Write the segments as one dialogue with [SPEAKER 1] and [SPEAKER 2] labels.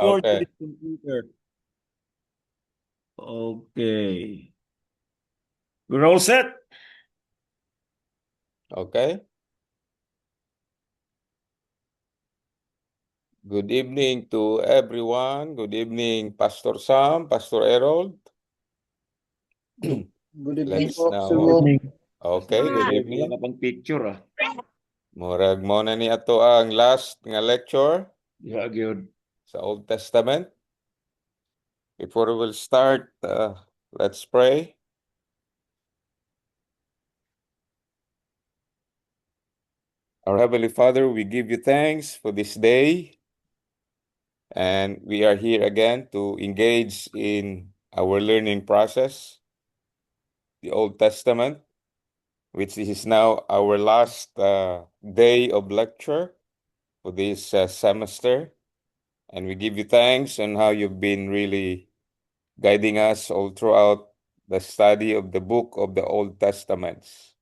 [SPEAKER 1] Record to
[SPEAKER 2] Okay.
[SPEAKER 1] this computer. Okay. We're all set.
[SPEAKER 2] Okay. Good evening to everyone. Good evening, Pastor Sam, Pastor Harold.
[SPEAKER 3] Good evening
[SPEAKER 2] Let's
[SPEAKER 3] po, Sir
[SPEAKER 1] Good
[SPEAKER 2] now.
[SPEAKER 3] Bob.
[SPEAKER 1] evening.
[SPEAKER 2] Okay, good
[SPEAKER 1] Wala
[SPEAKER 2] evening.
[SPEAKER 1] ka pang picture
[SPEAKER 2] Murag mo na ni ato ang last nga lecture
[SPEAKER 1] Yeah, good.
[SPEAKER 2] sa Old Testament. Before we will start, let's pray. Our Heavenly Father, we give you thanks for this day. And we are here again to engage in our learning process, the Old Testament, which is now our last day of lecture for this semester. And we give you thanks on how you've been really guiding us all throughout the study of the book of the Old Testaments.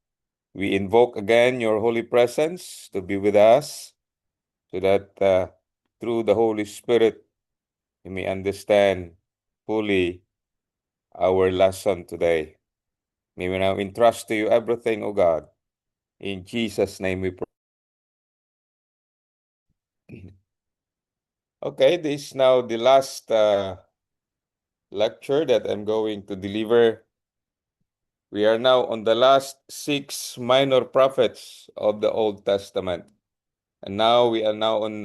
[SPEAKER 2] We invoke again your holy presence to be with us so that through the Holy Spirit we may understand fully our lesson today. May we now entrust to you everything, O God. In Jesus' name we pray. Okay, this is now the last lecture that I'm going to deliver. We are now on the last 6 minor prophets of the Old Testament. And now we are now on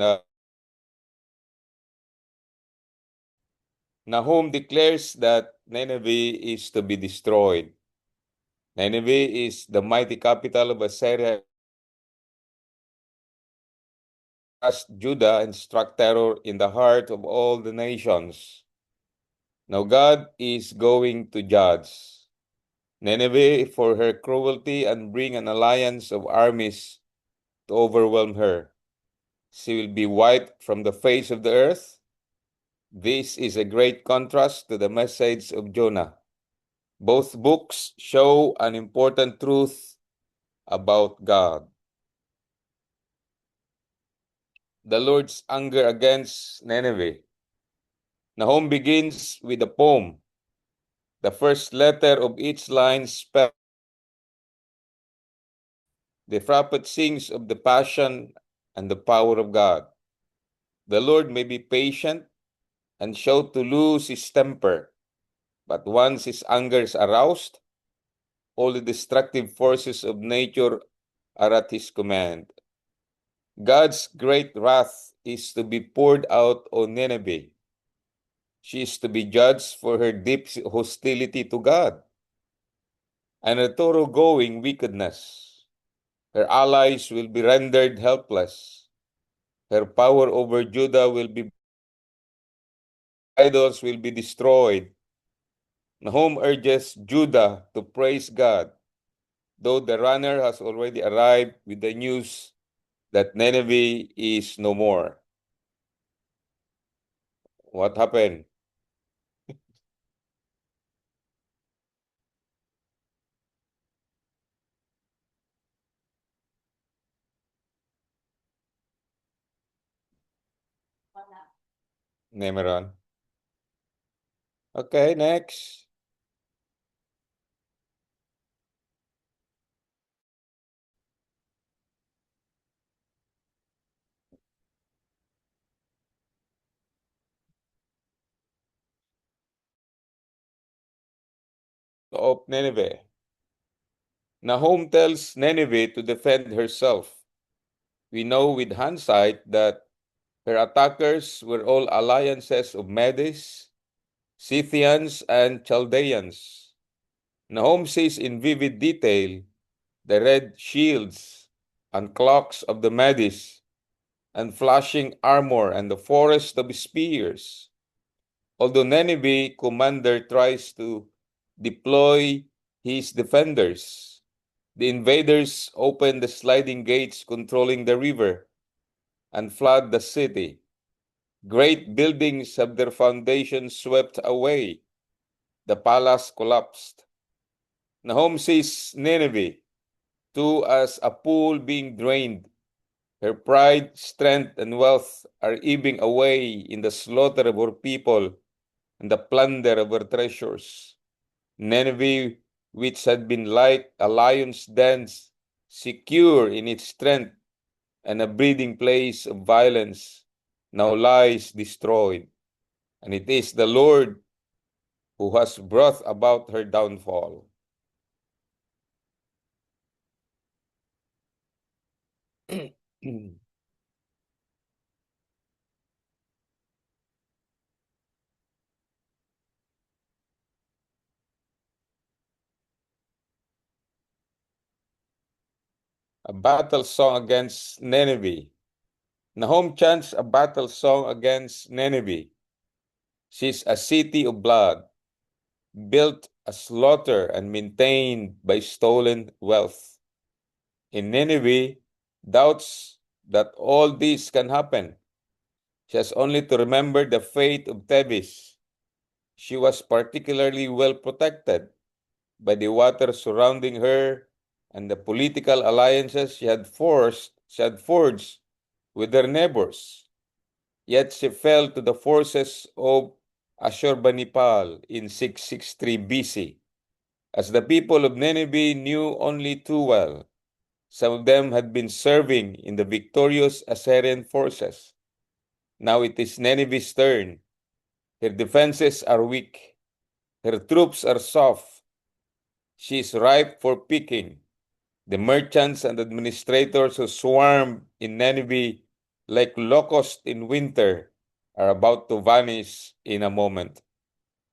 [SPEAKER 2] Nahum declares that Nineveh is to be destroyed. Nineveh is the mighty capital of Assyria, Judah, and struck terror in the heart of all the nations. Now God is going to judge Nineveh for her cruelty and bring an alliance of armies to overwhelm her. She will be wiped from the face of the earth. This is a great contrast to the message of Jonah. Both books show an important truth about God. The Lord's anger against Nineveh. Nahum begins with a poem. The first letter of each line spells. The prophet sings of the passion and the power of God. The Lord may be patient and show to lose his temper, but once his anger is aroused, all the destructive forces of nature are at his command. God's great wrath is to be poured out on Nineveh. She is to be judged for her deep hostility to God and her thoroughgoing wickedness. Her allies will be rendered helpless. Her power over Judah will be idols will be destroyed. Nahum urges Judah to praise God, though the runner has already arrived with the news that Nineveh is no more. What happened? Nemeron. Okay, next. Of Nineveh. Nahum tells Nineveh to defend herself. We know with hindsight that her attackers were all alliances of Medes, Scythians, and Chaldeans. Nahum sees in vivid detail the red shields and clocks of the Medes, and flashing armor and the forest of spears. Although Nineveh commander tries to deploy his defenders, the invaders open the sliding gates controlling the river and flood the city. Great buildings have their foundations swept away. The palace collapsed. Nahum sees Nineveh too as a pool being drained, Her pride, strength, and wealth are ebbing away in the slaughter of her people and the plunder of her treasures. Nineveh, which had been like a lion's den, secure in its strength and a breeding place of violence, now lies destroyed. And it is the Lord who has brought about her downfall. A battle song against Nineveh. Nahum chants a battle song against Nineveh. She's a city of blood, built a slaughter and maintained by stolen wealth. In Nineveh, doubts that all this can happen. She has only to remember the fate of Thebes. She was particularly well protected by the water surrounding her and the political alliances she had forged with her neighbors. Yet she fell to the forces of Ashurbanipal in 663 BC. As the people of Nineveh knew only too well, some of them had been serving in the victorious Assyrian forces. Now it is Nineveh's turn. Her defenses are weak. Her troops are soft. She is ripe for picking. The merchants and administrators who swarm in Nineveh like locusts in winter are about to vanish in a moment.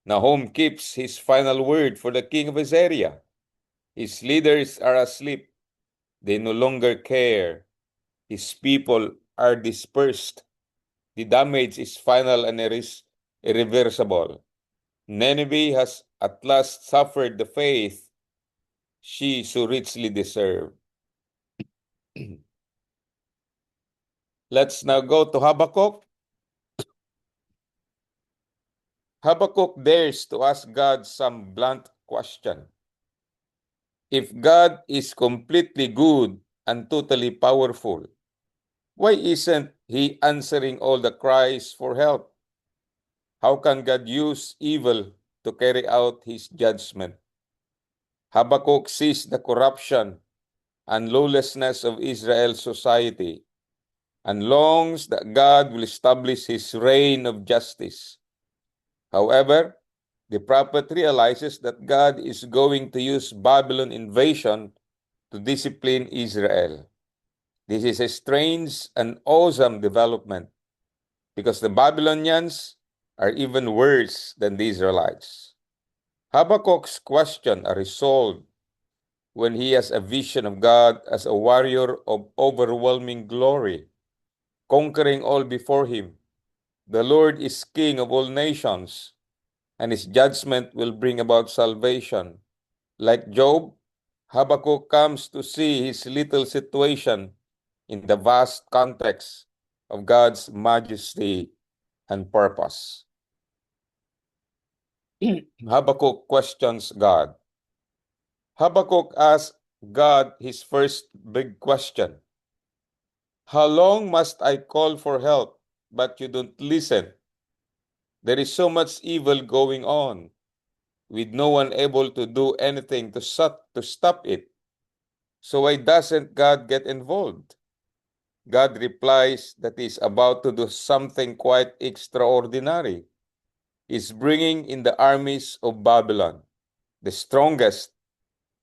[SPEAKER 2] Nahum keeps his final word for the king of Assyria. His leaders are asleep. They no longer care. His people are dispersed. The damage is final and irreversible. Nineveh has at last suffered the fate she so richly deserved. Let's now go to Habakkuk. Habakkuk dares to ask God some blunt question. If God is completely good and totally powerful, why isn't He answering all the cries for help? How can God use evil to carry out His judgment? Habakkuk sees the corruption and lawlessness of Israel's society and longs that God will establish His reign of justice. However, the prophet realizes that God is going to use Babylon invasion to discipline Israel. This is a strange and awesome development because the Babylonians are even worse than the Israelites. Habakkuk's questions are resolved when he has a vision of God as a warrior of overwhelming glory, conquering all before him. The Lord is King of all nations, and his judgment will bring about salvation. Like Job, Habakkuk comes to see his little situation in the vast context of God's majesty and purpose. Habakkuk questions God. Habakkuk asks God his first big question. How long must I call for help, but you don't listen? There is so much evil going on, with no one able to do anything to stop it. So why doesn't God get involved? God replies that he's about to do something quite extraordinary. He's bringing in the armies of Babylon, the strongest,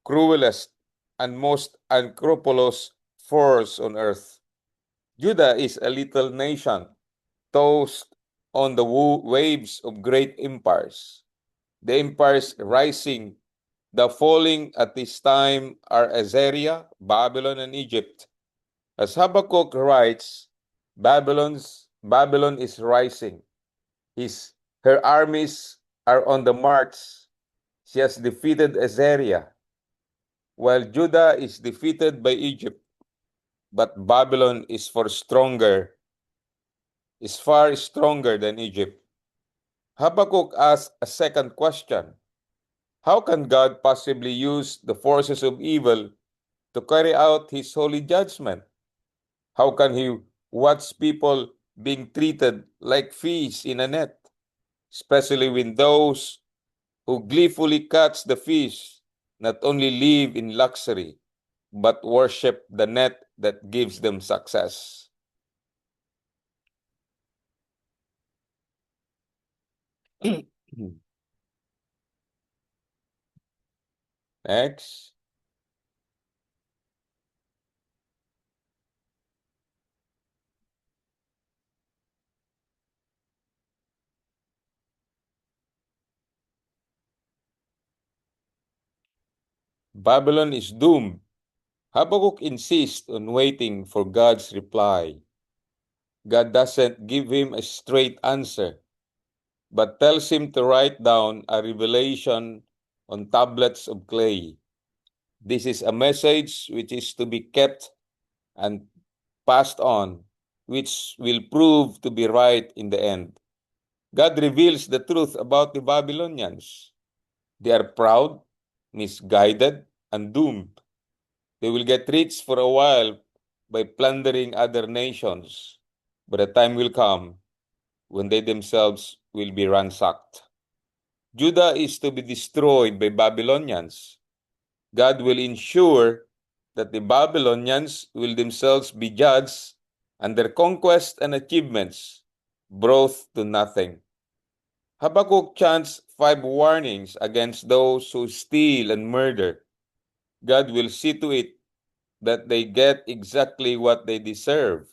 [SPEAKER 2] cruelest, and most unscrupulous force on earth. Judah is a little nation, tossed on the waves of great empires. The empires rising, the falling at this time are Assyria, Babylon, and Egypt. As Habakkuk writes, Babylon is rising. Her armies are on the march. She has defeated Assyria, while Judah is defeated by Egypt. But Babylon is far stronger than Egypt. Habakkuk asks a second question. How can God possibly use the forces of evil to carry out his holy judgment? How can he watch people being treated like fish in a net, especially when those who gleefully catch the fish not only live in luxury, but worship the net that gives them success? Next. Babylon is doomed. Habakkuk insists on waiting for God's reply. God doesn't give him a straight answer, but tells him to write down a revelation on tablets of clay. This is a message which is to be kept and passed on, which will prove to be right in the end. God reveals the truth about the Babylonians. They are proud, misguided, and doomed. They will get rich for a while by plundering other nations, but a time will come when they themselves will be ransacked. Judah is to be destroyed by Babylonians. God will ensure that the Babylonians will themselves be judged and their conquest and achievements brought to nothing. Habakkuk chants 5 warnings against those who steal and murder. God will see to it that they get exactly what they deserve.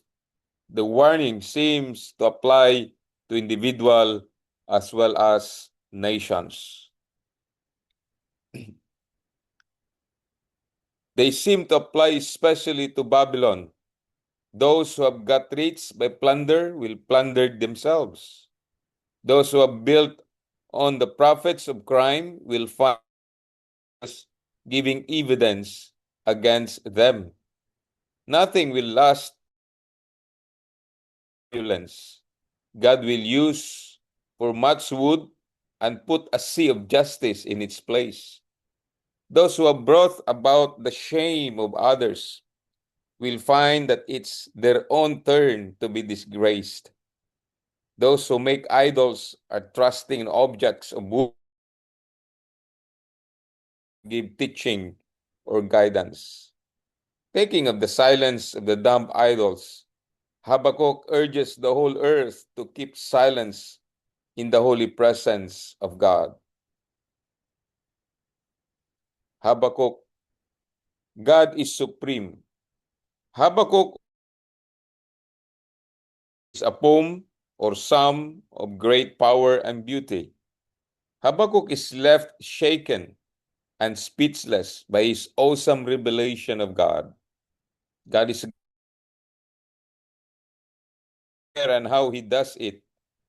[SPEAKER 2] The warning seems to apply to individuals as well as nations. They seem to apply especially to Babylon. Those who have got rich by plunder will plunder themselves. Those who have built on the profits of crime will find giving evidence against them. Nothing will last violence. God will use for much wood and put a sea of justice in its place. Those who have brought about the shame of others will find that it's their own turn to be disgraced. Those who make idols are trusting in objects of wood, give teaching or guidance. Taking of the silence of the dumb idols, Habakkuk urges the whole earth to keep silence in the holy presence of God. Habakkuk, God is supreme. Habakkuk is a poem or psalm of great power and beauty. Habakkuk is left shaken and speechless by his awesome revelation of God. God is there, and how he does it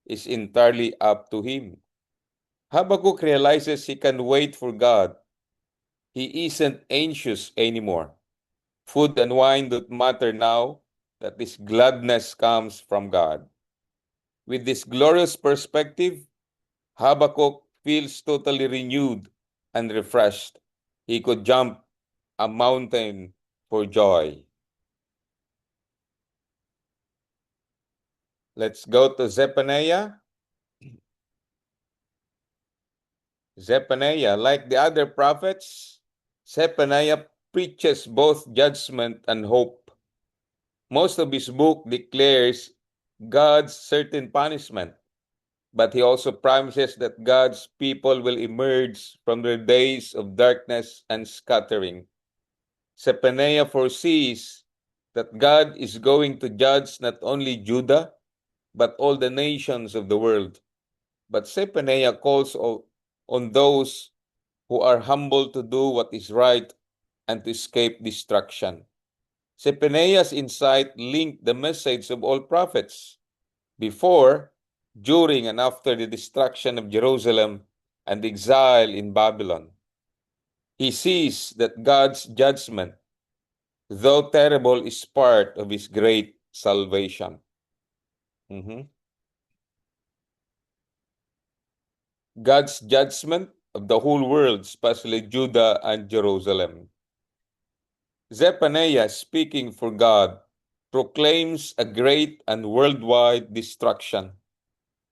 [SPEAKER 2] is entirely up to him. Habakkuk realizes he can wait for God. He isn't anxious anymore. Food and wine don't matter now that this gladness comes from God. With this glorious perspective, Habakkuk feels totally renewed and refreshed. He could jump a mountain for joy. Let's go to Zephaniah. Zephaniah, like the other prophets, Zephaniah preaches both judgment and hope. Most of his book declares God's certain punishment, but he also promises that God's people will emerge from their days of darkness and scattering. Zephaniah foresees that God is going to judge not only Judah, but all the nations of the world. But Zephaniah calls on those who are humble to do what is right and to escape destruction. Zephaniah's insight linked the message of all prophets before, during, and after the destruction of Jerusalem and exile in Babylon. He sees that God's judgment, though terrible, is part of his great salvation. God's judgment of the whole world, especially Judah and Jerusalem. Zephaniah, speaking for God, proclaims a great and worldwide destruction.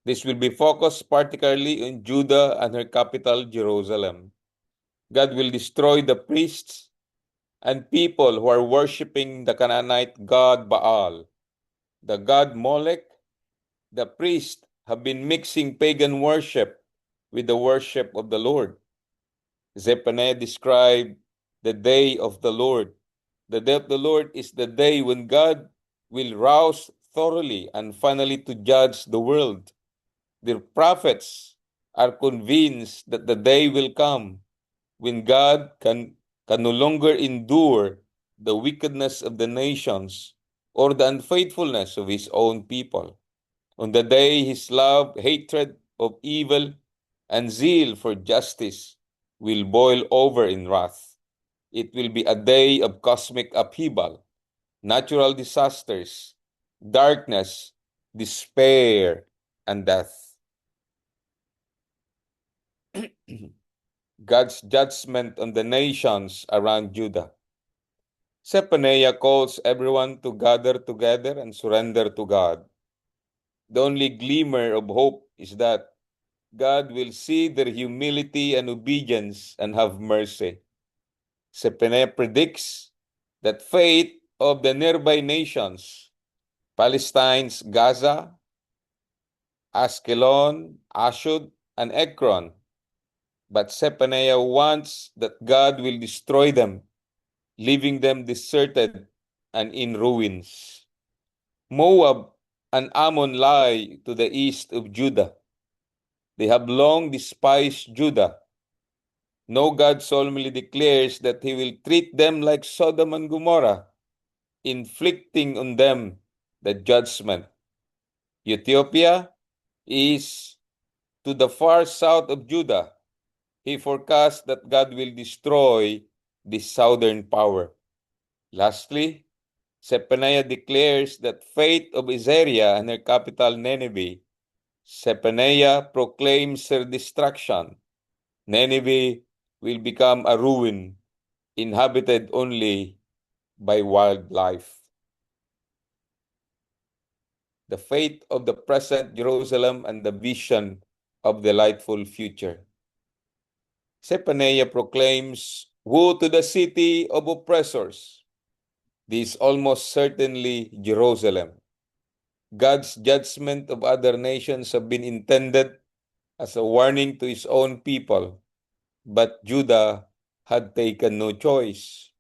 [SPEAKER 2] This will be focused particularly on Judah and her capital, Jerusalem. God will destroy the priests and people who are worshiping the Canaanite god Baal. The god Molech, the priests have been mixing pagan worship with the worship of the Lord. Zephaniah described the day of the Lord. The day of the Lord is the day when God will rouse thoroughly and finally to judge the world. The prophets are convinced that the day will come when God can no longer endure the wickedness of the nations or the unfaithfulness of his own people. On the day his love, hatred of evil, and zeal for justice will boil over in wrath. It will be a day of cosmic upheaval, natural disasters, darkness, despair, and death. God's judgment on the nations around Judah. Zephaniah calls everyone to gather together and surrender to God. The only glimmer of hope is that God will see their humility and obedience and have mercy. Zephaniah predicts that fate of the nearby nations, Palestine's Gaza, Askelon, Ashdod, and Ekron. But Zephaniah wants that God will destroy them, leaving them deserted and in ruins. Moab and Ammon lie to the east of Judah. They have long despised Judah. No, God solemnly declares that he will treat them like Sodom and Gomorrah, inflicting on them the judgment. Ethiopia is to the far south of Judah. He forecasts that God will destroy this southern power. Lastly, Zephaniah declares that fate of Assyria and her capital Nineveh. Zephaniah proclaims her destruction. Nineveh will become a ruin, inhabited only by wildlife. The fate of the present Jerusalem and the vision of the delightful future. Zephaniah proclaims, "Woe to the city of oppressors! This is almost certainly Jerusalem." God's judgment of other nations have been intended as a warning to his own people, but Judah had taken no choice.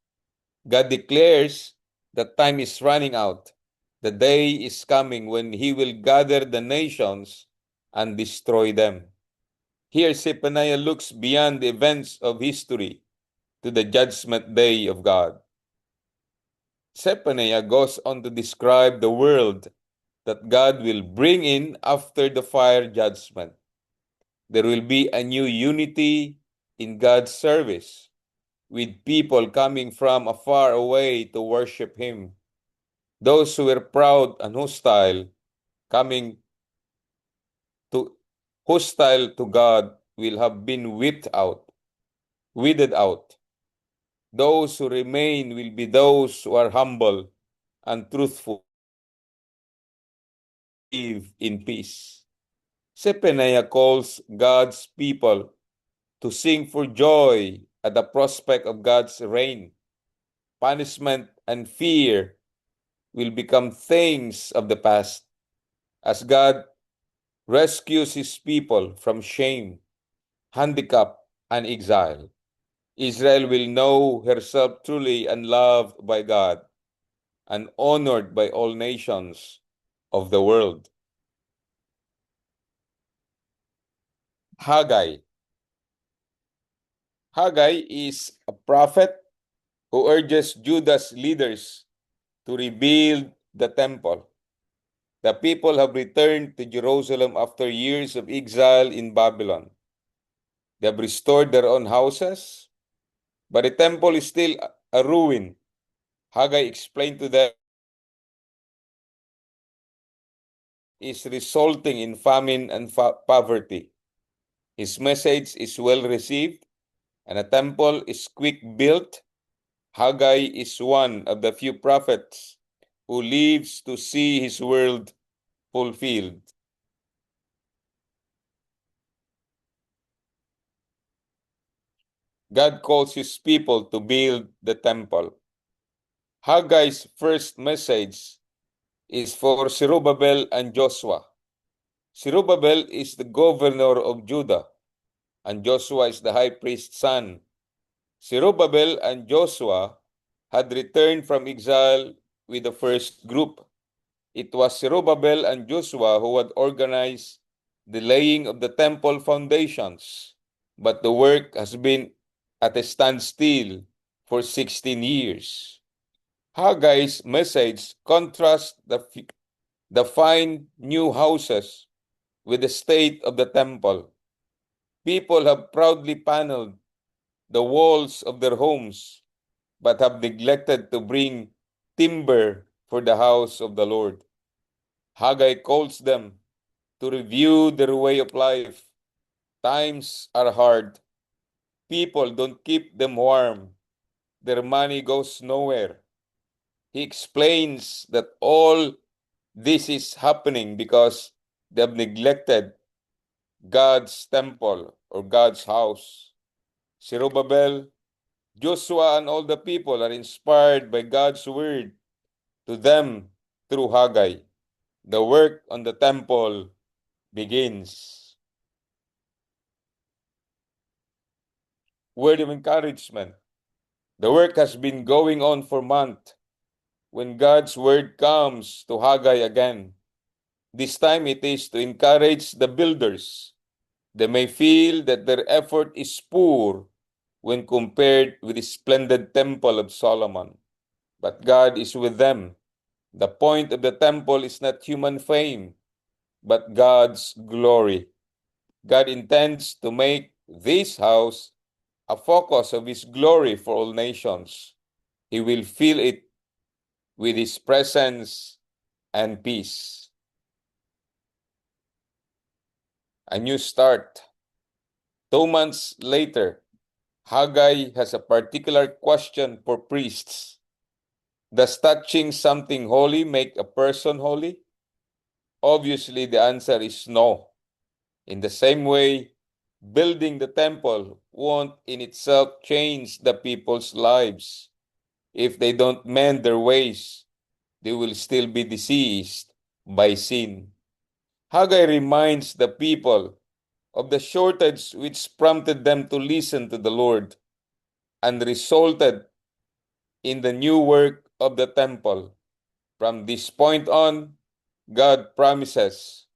[SPEAKER 2] God declares that time is running out. The day is coming when he will gather the nations and destroy them. Here, Zephaniah looks beyond the events of history to the judgment day of God. Zephaniah goes on to describe the world that God will bring in after the fire judgment. There will be a new unity in God's service, with people coming from afar away to worship him. Those who were proud and hostile to God will have been weeded out. Those who remain will be those who are humble and truthful, live in peace. Zephaniah calls God's people to sing for joy at the prospect of God's reign. Punishment and fear will become things of the past as God rescues his people from shame, handicap, and exile. Israel will know herself truly unloved by God and honored by all nations of the world. Haggai. Haggai is a prophet who urges Judah's leaders to rebuild the temple. The people have returned to Jerusalem after years of exile in Babylon. They have restored their own houses, but the temple is still a ruin. Haggai explained to them is resulting in famine and poverty. His message is well received, and a temple is quick built. Haggai is one of the few prophets who lives to see his world fulfilled. God calls his people to build the temple. Haggai's first message is for Zerubbabel and Joshua. Zerubbabel is the governor of Judah, and Joshua is the high priest's son. Zerubbabel and Joshua had returned from exile with the first group. It was Zerubbabel and Joshua who had organized the laying of the temple foundations, but the work has been at a standstill for 16 years. Haggai's message contrasts the fine new houses with the state of the temple. People have proudly paneled the walls of their homes, but have neglected to bring timber for the house of the Lord. Haggai calls them to review their way of life. Times are hard. People don't keep them warm. Their money goes nowhere. He explains that all this is happening because they have neglected God's temple or God's house. Zerubbabel, Joshua, and all the people are inspired by God's word to them through Haggai. The work on the temple begins. Word of encouragement. The work has been going on for months. When God's word comes to Haggai again, this time it is to encourage the builders. They may feel that their effort is poor when compared with the splendid temple of Solomon, but God is with them. The point of the temple is not human fame, but God's glory. God intends to make this house a focus of his glory for all nations. He will fill it with his presence and peace. A new start. 2 months later, Haggai has a particular question for priests. Does touching something holy make a person holy? Obviously, the answer is no. In the same way, building the temple won't in itself change the people's lives. If they don't mend their ways, they will still be diseased by sin. Haggai reminds the people of the shortage which prompted them to listen to the Lord and resulted in the new work of the temple. From this point on, God promises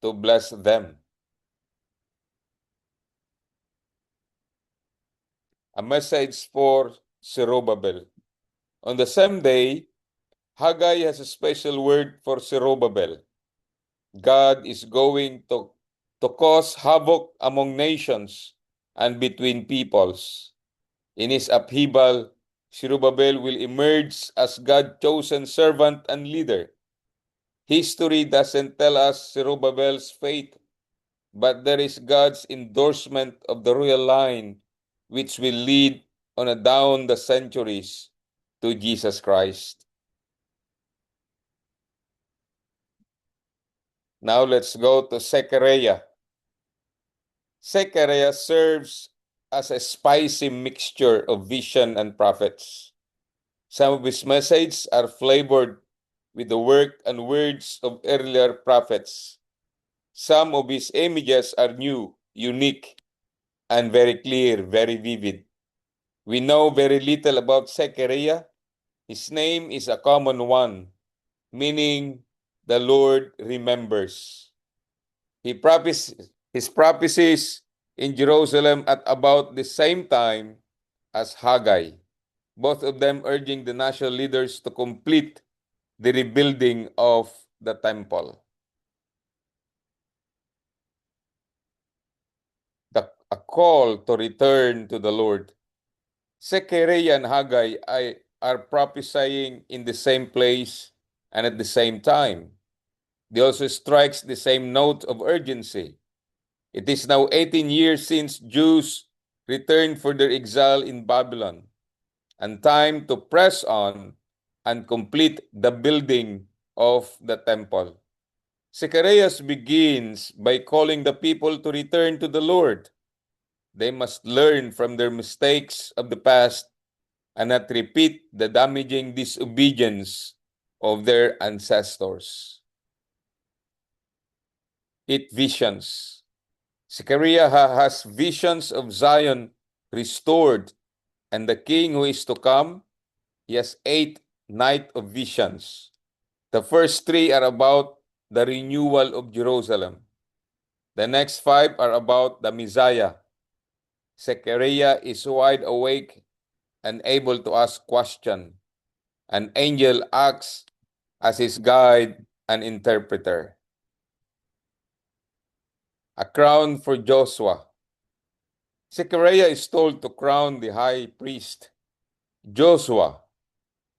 [SPEAKER 2] to bless them. A message for Zerubbabel. On the same day, Haggai has a special word for Zerubbabel. God is going to cause havoc among nations and between peoples. In his upheaval, Zerubbabel will emerge as God's chosen servant and leader. History doesn't tell us Zerubbabel's fate, but there is God's endorsement of the royal line, which will lead on down the centuries to Jesus Christ. Now let's go to Zechariah. Zechariah serves as a spicy mixture of vision and prophets. Some of his messages are flavored with the work and words of earlier prophets. Some of his images are new, unique, and very clear, very vivid. We know very little about Zechariah. His name is a common one, meaning the Lord remembers. His prophecies in Jerusalem at about the same time as Haggai, both of them urging the national leaders to complete the rebuilding of the temple. A call to return to the Lord. Zechariah and Haggai are prophesying in the same place and at the same time. They also strikes the same note of urgency. It is now 18 years since Jews returned for their exile in Babylon, and time to press on and complete the building of the temple. Zechariah begins by calling the people to return to the Lord. They must learn from their mistakes of the past and not repeat the damaging disobedience of their ancestors. It visions. Zechariah has visions of Zion restored and the king who is to come. He has 8 night of visions. The first 3 are about the renewal of Jerusalem. The next 5 are about the Messiah. Zechariah is wide awake and able to ask questions. An angel acts as his guide and interpreter. A crown for Joshua. Zechariah is told to crown the high priest, Joshua.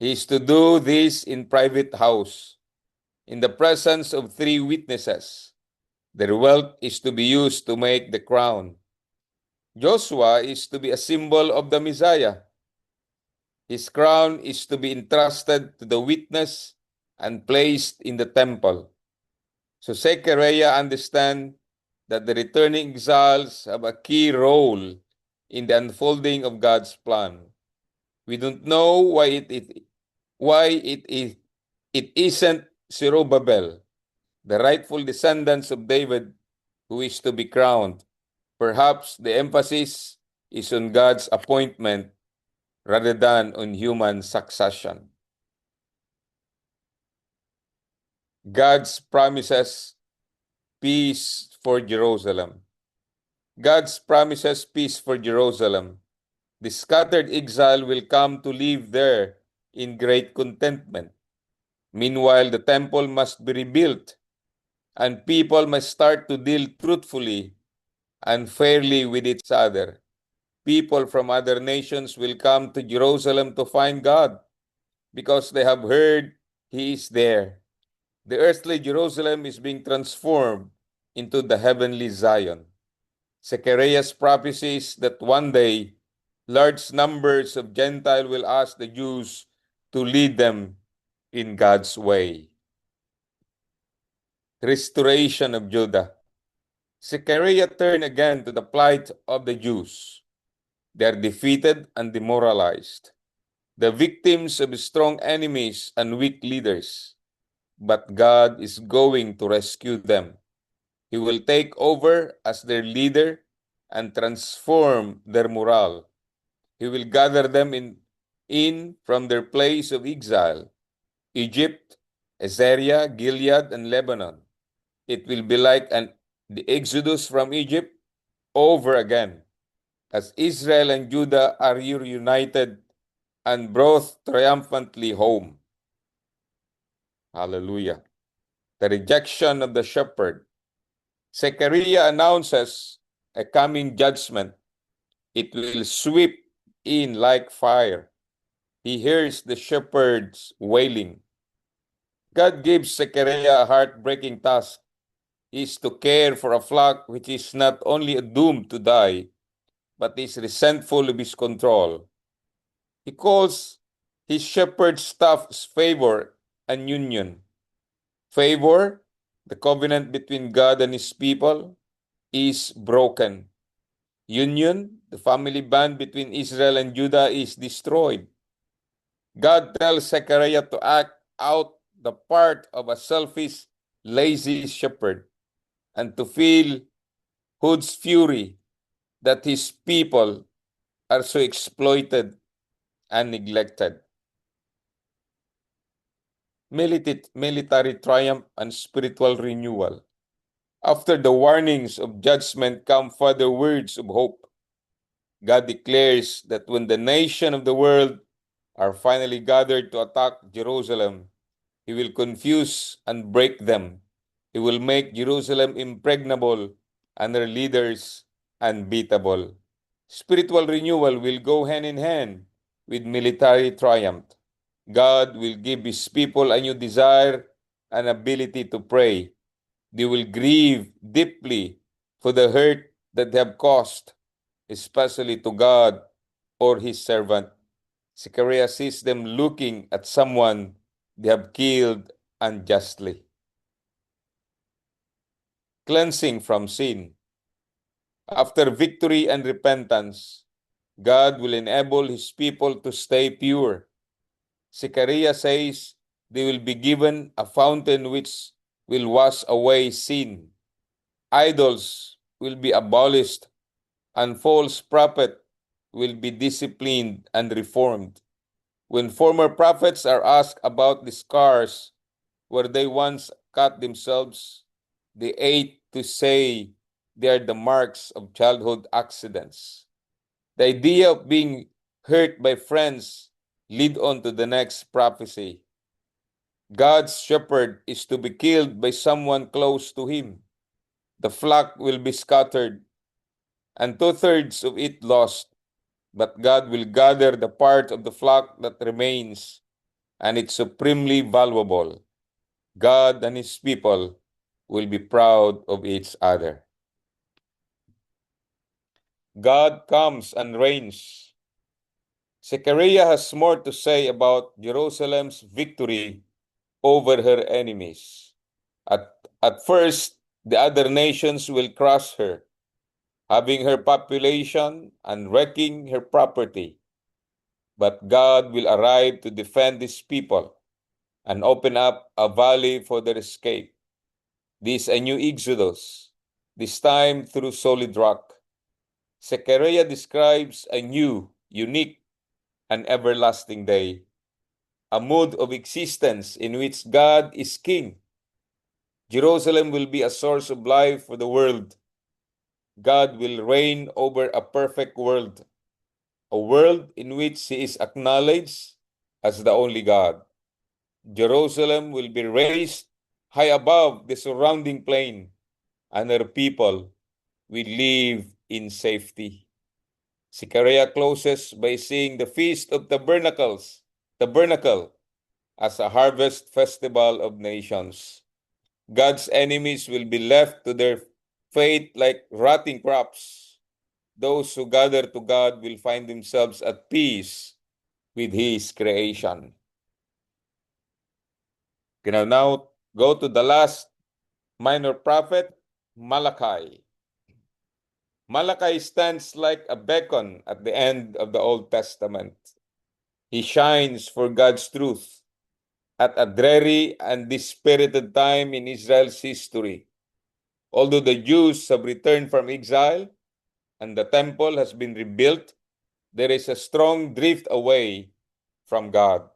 [SPEAKER 2] He is to do this in private house, in the presence of 3 witnesses. Their wealth is to be used to make the crown. Joshua is to be a symbol of the Messiah. His crown is to be entrusted to the witness and placed in the temple. So Zechariah understands that the returning exiles have a key role in the unfolding of God's plan. We don't know why it isn't Zerubbabel, the rightful descendants of David, who is to be crowned. Perhaps the emphasis is on God's appointment rather than on human succession. God's promises peace for Jerusalem. God's promises peace for Jerusalem. The scattered exile will come to live there in great contentment. Meanwhile, the temple must be rebuilt, and people must start to deal truthfully and fairly with each other. People from other nations will come to Jerusalem to find God because they have heard He is there. The earthly Jerusalem is being transformed into the heavenly Zion. Zechariah's prophecies that one day large numbers of Gentiles will ask the Jews to lead them in God's way. Restoration of Judah. Zechariah turned again to the plight of the Jews. They are defeated and demoralized, the victims of strong enemies and weak leaders. But God is going to rescue them. He will take over as their leader and transform their morale. He will gather them in from their place of exile, Egypt, Assyria, Gilead, and Lebanon. It will be like the exodus from Egypt over again, as Israel and Judah are reunited and brought triumphantly home. Hallelujah. The rejection of the shepherd. Zechariah announces a coming judgment. It will sweep in like fire. He hears the shepherds wailing. God gives Zechariah a heartbreaking task. He is to care for a flock which is not only doomed to die, but is resentful of his control. He calls his shepherd staff's favor and union. Favor, the covenant between God and his people, is broken. Union, the family bond between Israel and Judah, is destroyed. God tells Zechariah to act out the part of a selfish, lazy shepherd and to feel Hood's fury that his people are so exploited and neglected. Military triumph and spiritual renewal. After the warnings of judgment come further words of hope. God declares that when the nation of the world are finally gathered to attack Jerusalem, He will confuse and break them. He will make Jerusalem impregnable and their leaders unbeatable. Spiritual renewal will go hand in hand with military triumph. God will give His people a new desire and ability to pray. They will grieve deeply for the hurt that they have caused, especially to God or His servant. Zechariah sees them looking at someone they have killed unjustly. Cleansing from sin. After victory and repentance, God will enable his people to stay pure. Zechariah says they will be given a fountain which will wash away sin. Idols will be abolished, and false prophet will be disciplined and reformed. When former prophets are asked about the scars where they once cut themselves, they hate to say they are the marks of childhood accidents. The idea of being hurt by friends lead on to the next prophecy. God's shepherd is to be killed by someone close to him. The flock will be scattered, and 2/3 of it lost. But God will gather the part of the flock that remains, and it's supremely valuable. God and his people will be proud of each other. God comes and reigns. Zechariah has more to say about Jerusalem's victory over her enemies. At first, the other nations will crush her, having her population and wrecking her property. But God will arrive to defend his people and open up a valley for their escape. This is a new exodus, this time through solid rock. Zechariah describes a new, unique, and everlasting day, a mood of existence in which God is king. Jerusalem will be a source of life for the world. God will reign over a perfect world, a world in which he is acknowledged as the only God. Jerusalem will be raised high above the surrounding plain, and her people will live in safety. Zechariah closes by seeing the Feast of Tabernacle, as a harvest festival of nations. God's enemies will be left to their fate like rotting crops. Those who gather to God will find themselves at peace with his creation. Can now go to the last minor prophet, Malachi. Malachi stands like a beacon at the end of the Old Testament. He shines for God's truth at a dreary and dispirited time in Israel's history. Although the Jews have returned from exile and the temple has been rebuilt, there is a strong drift away from God.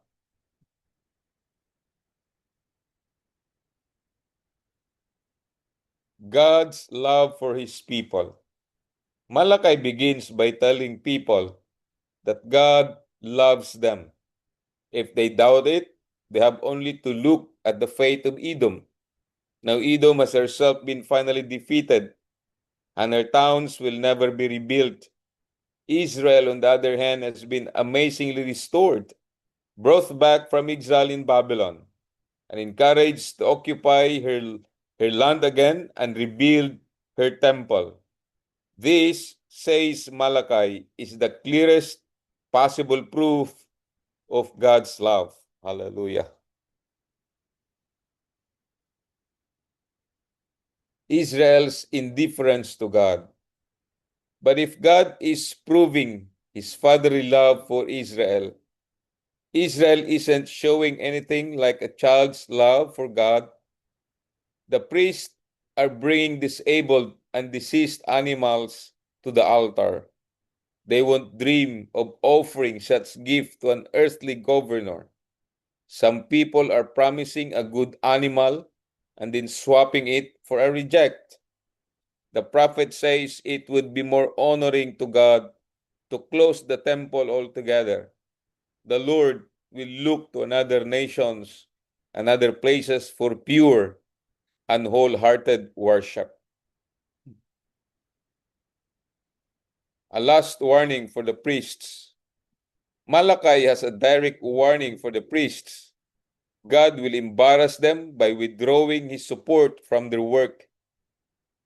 [SPEAKER 2] God's love for his people. Malachi begins by telling people that God loves them. If they doubt it, they have only to look at the fate of Edom. Now Edom has herself been finally defeated, and her towns will never be rebuilt. Israel, on the other hand, has been amazingly restored, brought back from exile in Babylon, and encouraged to occupy her land again and rebuild her temple. This, says Malachi, is the clearest possible proof of God's love. Hallelujah. Israel's indifference to God. But if God is proving his fatherly love for Israel, Israel isn't showing anything like a child's love for God. The priests are bringing disabled and deceased animals to the altar. They won't dream of offering such gift to an earthly governor. Some people are promising a good animal and then swapping it for a reject. The prophet says it would be more honoring to God to close the temple altogether. The Lord will look to another nations and other places for pure and wholehearted worship. A last warning for the priests. Malachi has a direct warning for the priests. God will embarrass them by withdrawing his support from their work.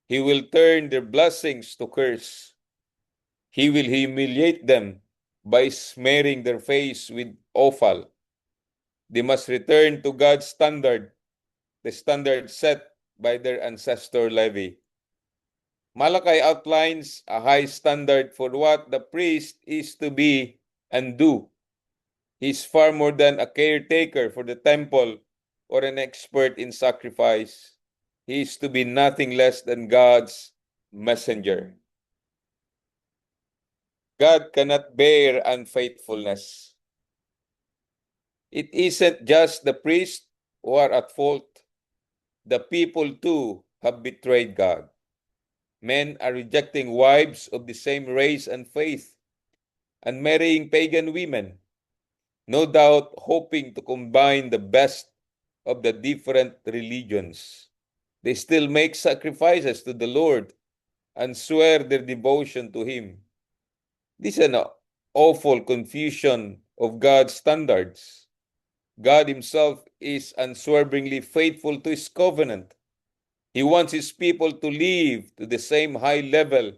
[SPEAKER 2] He will turn their blessings to curse. He will humiliate them by smearing their face with offal. They must return to God's standard, the standard set by their ancestor Levi. Malachi outlines a high standard for what the priest is to be and do. He's far more than a caretaker for the temple or an expert in sacrifice. He is to be nothing less than God's messenger. God cannot bear unfaithfulness. It isn't just the priests who are at fault. The people too have betrayed God. Men are rejecting wives of the same race and faith and marrying pagan women, no doubt hoping to combine the best of the different religions. They still make sacrifices to the Lord and swear their devotion to Him. This is an awful confusion of God's standards. God Himself is unswervingly faithful to His covenant. He wants His people to live to the same high level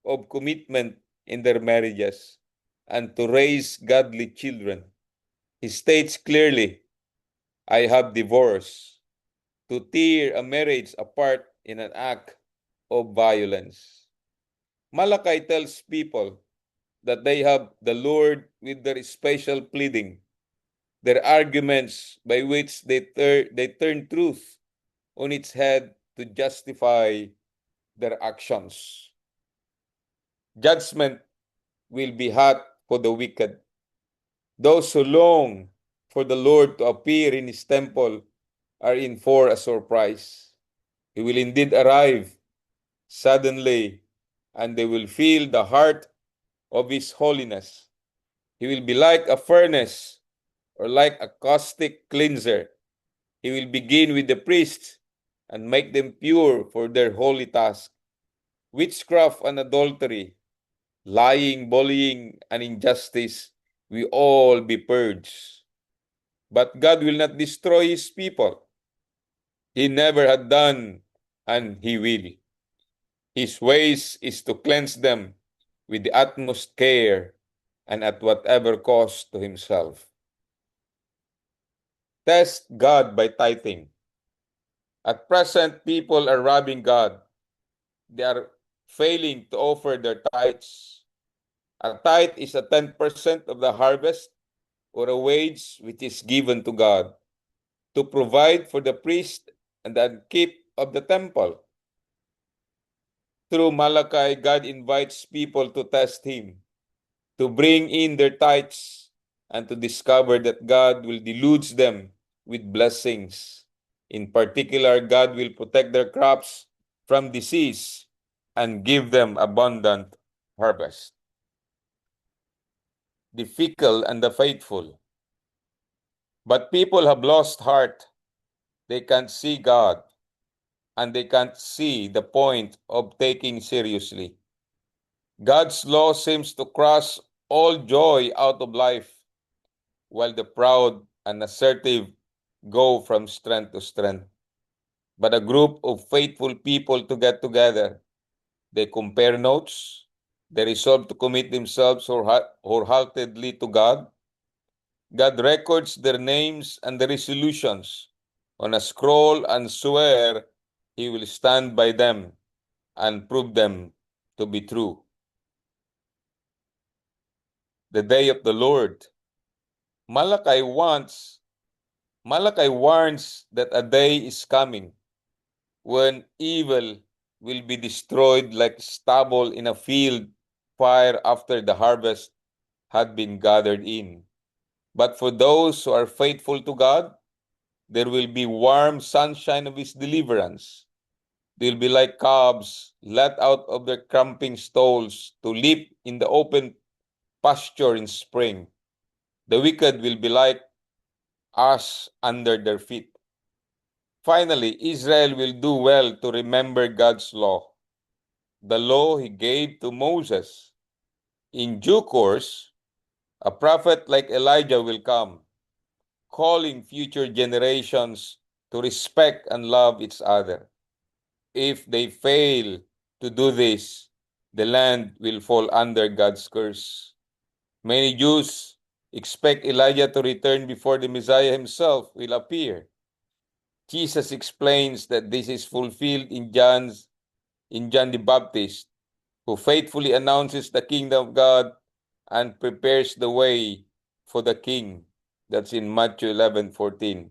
[SPEAKER 2] of commitment in their marriages and to raise godly children. He states clearly, I have divorced, to tear a marriage apart in an act of violence. Malachi tells people that they have the Lord with their special pleading, their arguments by which they turn truth on its head to justify their actions. Judgment will be hot for the wicked. Those who long for the Lord to appear in His temple are in for a surprise. He will indeed arrive suddenly, and they will feel the heart of His holiness. He will be like a furnace or like a caustic cleanser. He will begin with the priests and make them pure for their holy task. Witchcraft and adultery, lying, bullying, and injustice will all be purged. But God will not destroy His people. He never had done, and He will. His ways is to cleanse them with the utmost care and at whatever cost to Himself. Test God by tithing. At present, people are robbing God. They are failing to offer their tithes. A tithe is a 10% of the harvest or a wage which is given to God to provide for the priest and the upkeep of the temple. Through Malachi, God invites people to test Him, to bring in their tithes, and to discover that God will deluge them with blessings. In particular, God will protect their crops from disease and give them abundant harvest. The fickle and the faithful. But people have lost heart. They can't see God, and they can't see the point of taking seriously. God's law seems to crush all joy out of life, while the proud and assertive go from strength to strength. But a group of faithful people to get together, they compare notes, they resolve to commit themselves wholeheartedly to God. God records their names and the resolutions on a scroll and swear He will stand by them and prove them to be true. The day of the Lord. Malachi warns that a day is coming when evil will be destroyed like stubble in a field fire after the harvest had been gathered in. But for those who are faithful to God, there will be warm sunshine of His deliverance. They will be like calves let out of their cramping stalls to leap in the open pasture in spring. The wicked will be like ash under their feet. Finally, Israel will do well to remember God's law, the law He gave to Moses. In due course, a prophet like Elijah will come, calling future generations to respect and love each other. If they fail to do this, the land will fall under God's curse. Many Jews expect Elijah to return before the Messiah himself will appear. Jesus explains that this is fulfilled in John the Baptist, who faithfully announces the kingdom of God and prepares the way for the king. That's in Matthew 11:14.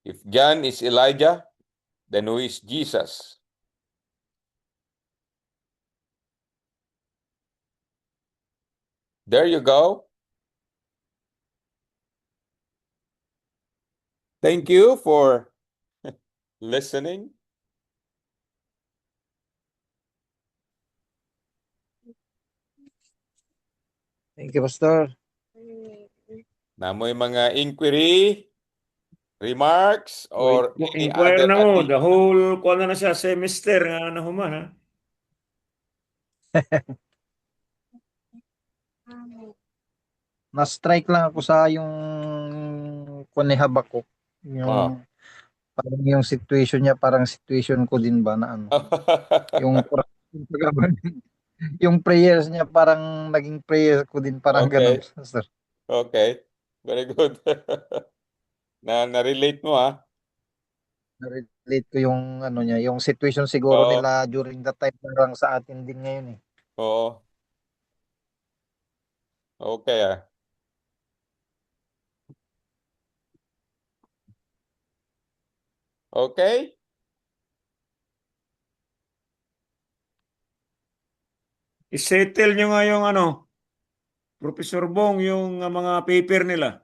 [SPEAKER 2] If John is Elijah, then who is Jesus? There you go. Thank you for listening.
[SPEAKER 3] Thank you, Pastor.
[SPEAKER 2] Namoy mga inquiry, remarks, or any
[SPEAKER 1] Inquire
[SPEAKER 2] other
[SPEAKER 1] na mo,
[SPEAKER 2] addition?
[SPEAKER 1] the whole, kuha na siya, semester nga nahuman, ha?
[SPEAKER 3] Na-strike lang ako sa yung ni Habakuk.
[SPEAKER 2] Oh.
[SPEAKER 3] Yung parang yung situation niya, parang situation ko din ba na ano. Yung yung prayers niya parang naging prayer ko din, parang ganun,
[SPEAKER 2] Okay.
[SPEAKER 3] Pastor.
[SPEAKER 2] Okay. Very good. Na-relate mo, ha?
[SPEAKER 3] Na-relate ko yung ano niya, yung situation siguro
[SPEAKER 2] Oo.
[SPEAKER 3] nila during that time, parang sa atin din ngayon eh.
[SPEAKER 2] Oo. Okay, ah. Okay?
[SPEAKER 1] I-settle nyo nga yung ano, Professor Bong, yung mga paper nila.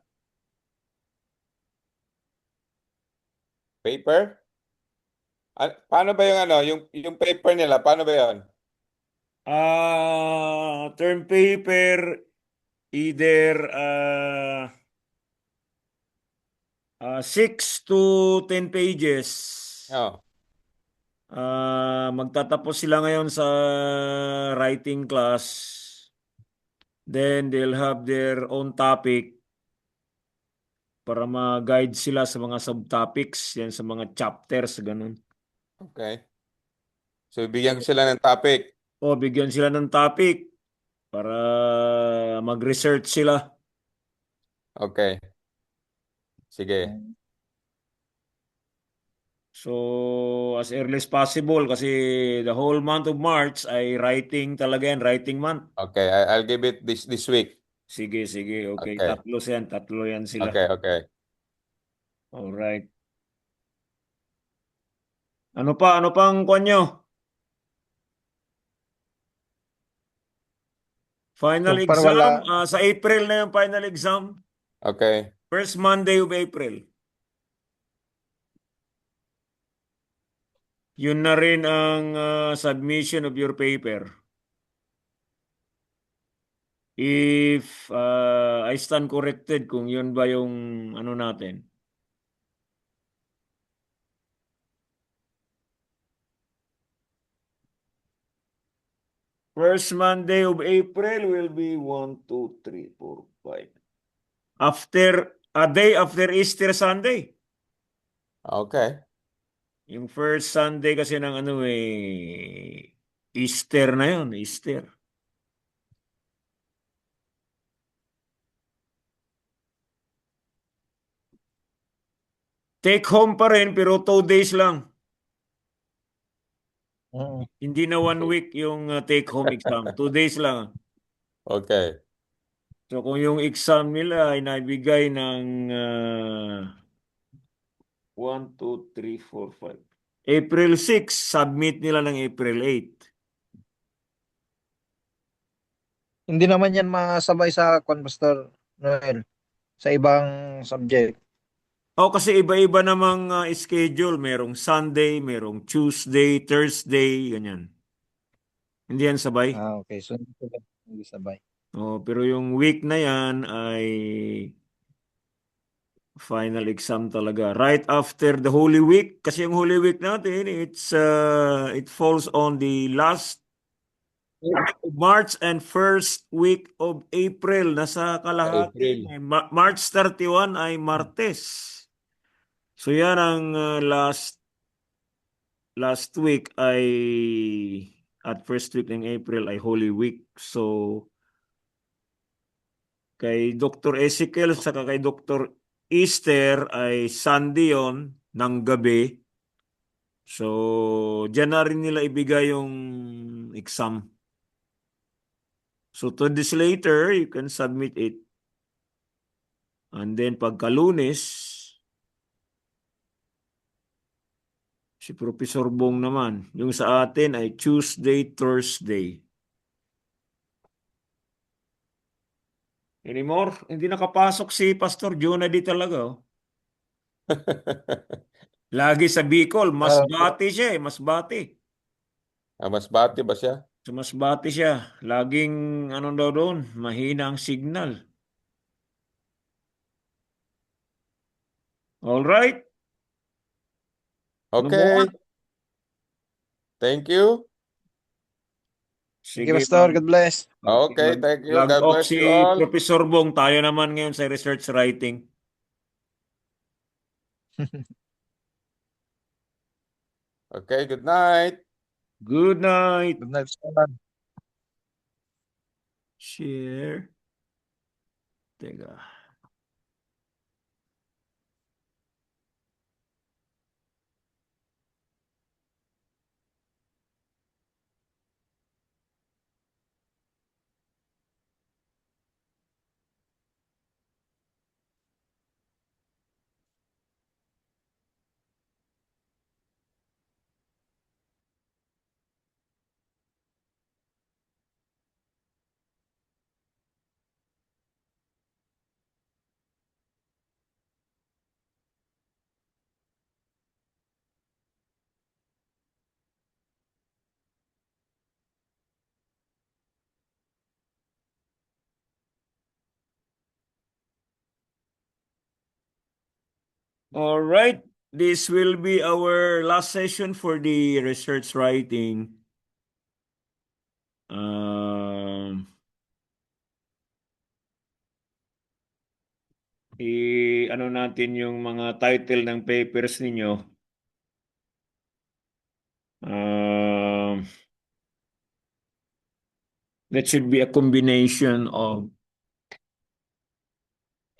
[SPEAKER 2] Paper? Paano ba yung ano, yung paper nila, paano ba yun?
[SPEAKER 1] Term paper, either 6 to 10 pages.
[SPEAKER 2] Oh.
[SPEAKER 1] Magtatapos sila ngayon sa writing class. Then they'll have their own topic para ma-guide sila sa mga subtopics, yan sa mga chapters, ganun.
[SPEAKER 2] Okay. So, bigyan ko sila ng topic.
[SPEAKER 1] O bigyan sila ng topic para mag-research sila.
[SPEAKER 2] Okay. Sige.
[SPEAKER 1] So, as early as possible kasi the whole month of March ay writing talaga yan, writing month.
[SPEAKER 2] Okay, I'll give it this week.
[SPEAKER 1] Sige, sige, okay.
[SPEAKER 2] Okay.
[SPEAKER 1] Tatlo yan sila.
[SPEAKER 2] Okay, okay.
[SPEAKER 1] Alright. Ano pang kwan nyo? Final
[SPEAKER 3] So, para
[SPEAKER 1] exam,
[SPEAKER 3] wala,
[SPEAKER 1] sa April na yung final exam.
[SPEAKER 2] Okay.
[SPEAKER 1] First Monday of April. Yun na rin ang submission of your paper. If I stand corrected kung yun ba yung ano natin. First Monday of April will be 1, 2, 3, 4, 5. After, a day after Easter Sunday.
[SPEAKER 2] Okay.
[SPEAKER 1] Yung first Sunday kasi ng ano Easter na yun, Easter. Take home pa rin pero 2 days lang. Hindi na 1 week yung take home exam. 2 days lang.
[SPEAKER 2] Okay.
[SPEAKER 1] So kung yung exam nila ay naibigay ng 1, 2, 3, 4, 5. April 6, submit nila ng April 8.
[SPEAKER 3] hindi naman yan masabay sa kwan, Pastor Noel, sa ibang subject.
[SPEAKER 1] Kasi iba-iba namang schedule. Merong Sunday, merong Tuesday, Thursday, ganyan. Hindi yan sabay.
[SPEAKER 3] Okay. So, hindi sabay.
[SPEAKER 1] Pero yung week na yan ay final exam talaga. Right after the Holy Week. Kasi yung Holy Week natin, it falls on the last week of March and first week of April. Nasa kalahati.
[SPEAKER 2] April.
[SPEAKER 1] March 31 ay Martes. So yan ang last week ay at first week ng April ay Holy Week. So Kay Dr. Ezekiel saka kay Dr. Easter ay Sunday yon ng gabi. So, diyan na rin nila ibigay yung exam. So, 2 days later, you can submit it. And then, pagka Lunes, si Professor Bong naman. Yung sa atin ay Tuesday, Thursday. Anymore? Hindi nakapasok si Pastor Jonah di talaga. Oh. Lagi sa Bicol, Masbate siya eh, Masbate.
[SPEAKER 2] Masbate ba siya?
[SPEAKER 1] Sa Masbate siya. Laging, ano daw doon, mahina ang signal. All right. Ano mo?
[SPEAKER 2] Okay. Thank you.
[SPEAKER 3] Sige,
[SPEAKER 1] Sige,
[SPEAKER 3] Pastor. God bless.
[SPEAKER 2] Okay, thank you.
[SPEAKER 1] Log
[SPEAKER 2] God
[SPEAKER 1] off
[SPEAKER 2] bless
[SPEAKER 1] si
[SPEAKER 2] you all.
[SPEAKER 1] Professor Bong. Tayo naman ngayon sa research writing.
[SPEAKER 2] Okay, good night.
[SPEAKER 1] Good night.
[SPEAKER 3] Good night, Pastor.
[SPEAKER 1] Share. Teka. All right. This will be our last session for the research writing. Ano natin yung mga title ng papers ninyo. That should be a combination of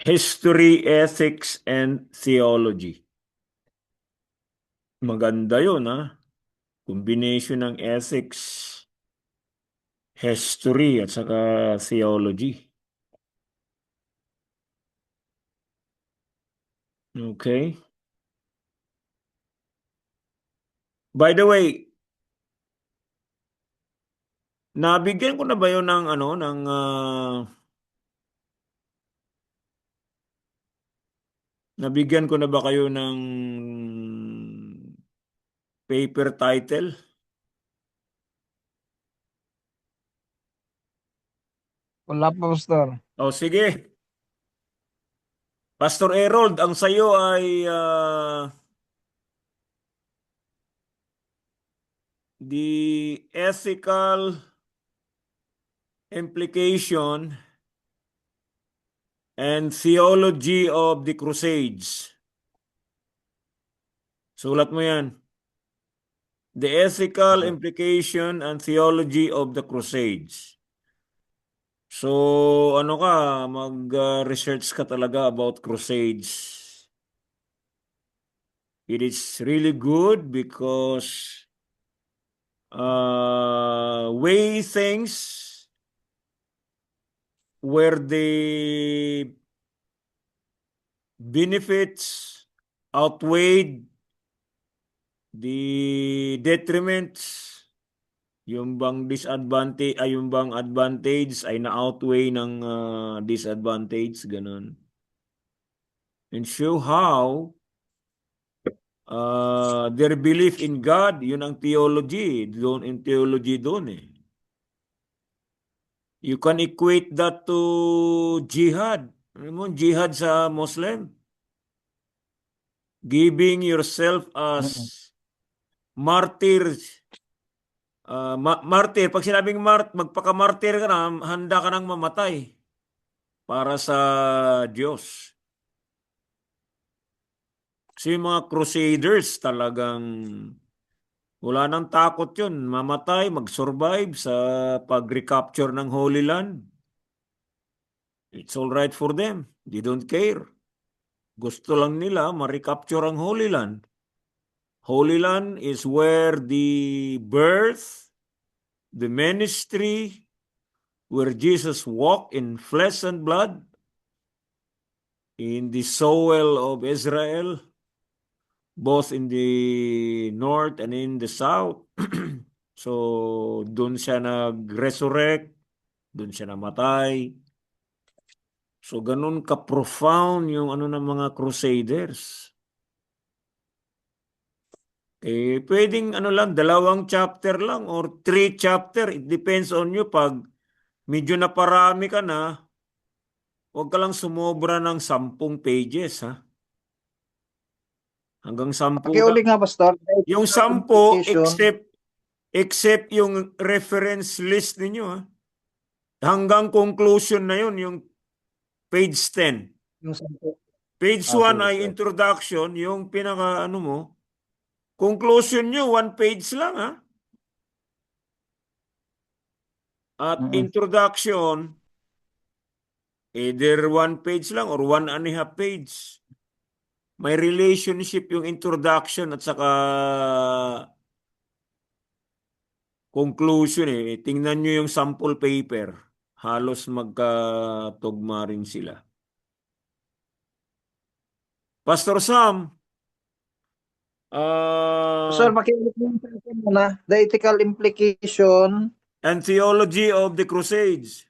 [SPEAKER 1] history, ethics, and theology. Maganda yun, ha? Combination ng ethics, history, at saka theology. Okay. By the way, nabigyan ko na ba yun ng ano, ng nabigyan ko na ba kayo ng paper title?
[SPEAKER 3] Wala pa, Pastor.
[SPEAKER 1] O sige. Pastor Erold, ang sayo ay the ethical implication and theology of the Crusades. Sulat mo yan. The ethical implication and theology of the Crusades. So, ano ka, mag-research ka talaga about Crusades. It is really good because weigh things where the benefits outweighed the detriments, yung bang disadvantage ay yung bang advantage ay na-outweigh ng disadvantage, ganun. And show how their belief in God, yun ang theology, doon in theology doon eh. You can equate that to jihad. Alam mo, jihad sa Muslim. Giving yourself as martyrs. Martyr, pag sinabing magpaka-martyr ka na, handa ka nang mamatay para sa Diyos. Kasi yung mga crusaders talagang wala nang takot yun. Mamatay, mag-survive sa pag-recapture ng Holy Land. It's all right for them. They don't care. Gusto lang nila ma-recapture ang Holy Land. Holy Land is where the birth, the ministry, where Jesus walked in flesh and blood, in the soil of Israel, both in the north and in the south. So, doon siya nag-resurrect, doon siya namatay. So, ganun ka-profound yung ano ng mga crusaders. Pwedeng ano lang, 2 chapter lang or 3 chapter. It depends on you. Pag medyo naparami ka na, huwag ka lang sumobra ng 10 pages, ha? Hanggang 10 lang.
[SPEAKER 3] Pakiuli nga, Pastor.
[SPEAKER 1] Yung 10,
[SPEAKER 3] Implication,
[SPEAKER 1] except yung reference list ninyo, ha? Hanggang conclusion na yun, yung page 10.
[SPEAKER 3] yung 10.
[SPEAKER 1] Page 1
[SPEAKER 3] Sige,
[SPEAKER 1] ay
[SPEAKER 3] sir.
[SPEAKER 1] introduction, yung pinaka ano mo. Conclusion nyo, 1 page lang, ha? At introduction, either 1 page lang or 1.5 page. May relationship yung introduction at saka conclusion eh. Tingnan nyo yung sample paper. Halos magkatugma rin sila. Pastor Sam,
[SPEAKER 3] Sir, pakiulit mo yung second mo na. The ethical implication
[SPEAKER 1] and theology of the Crusades.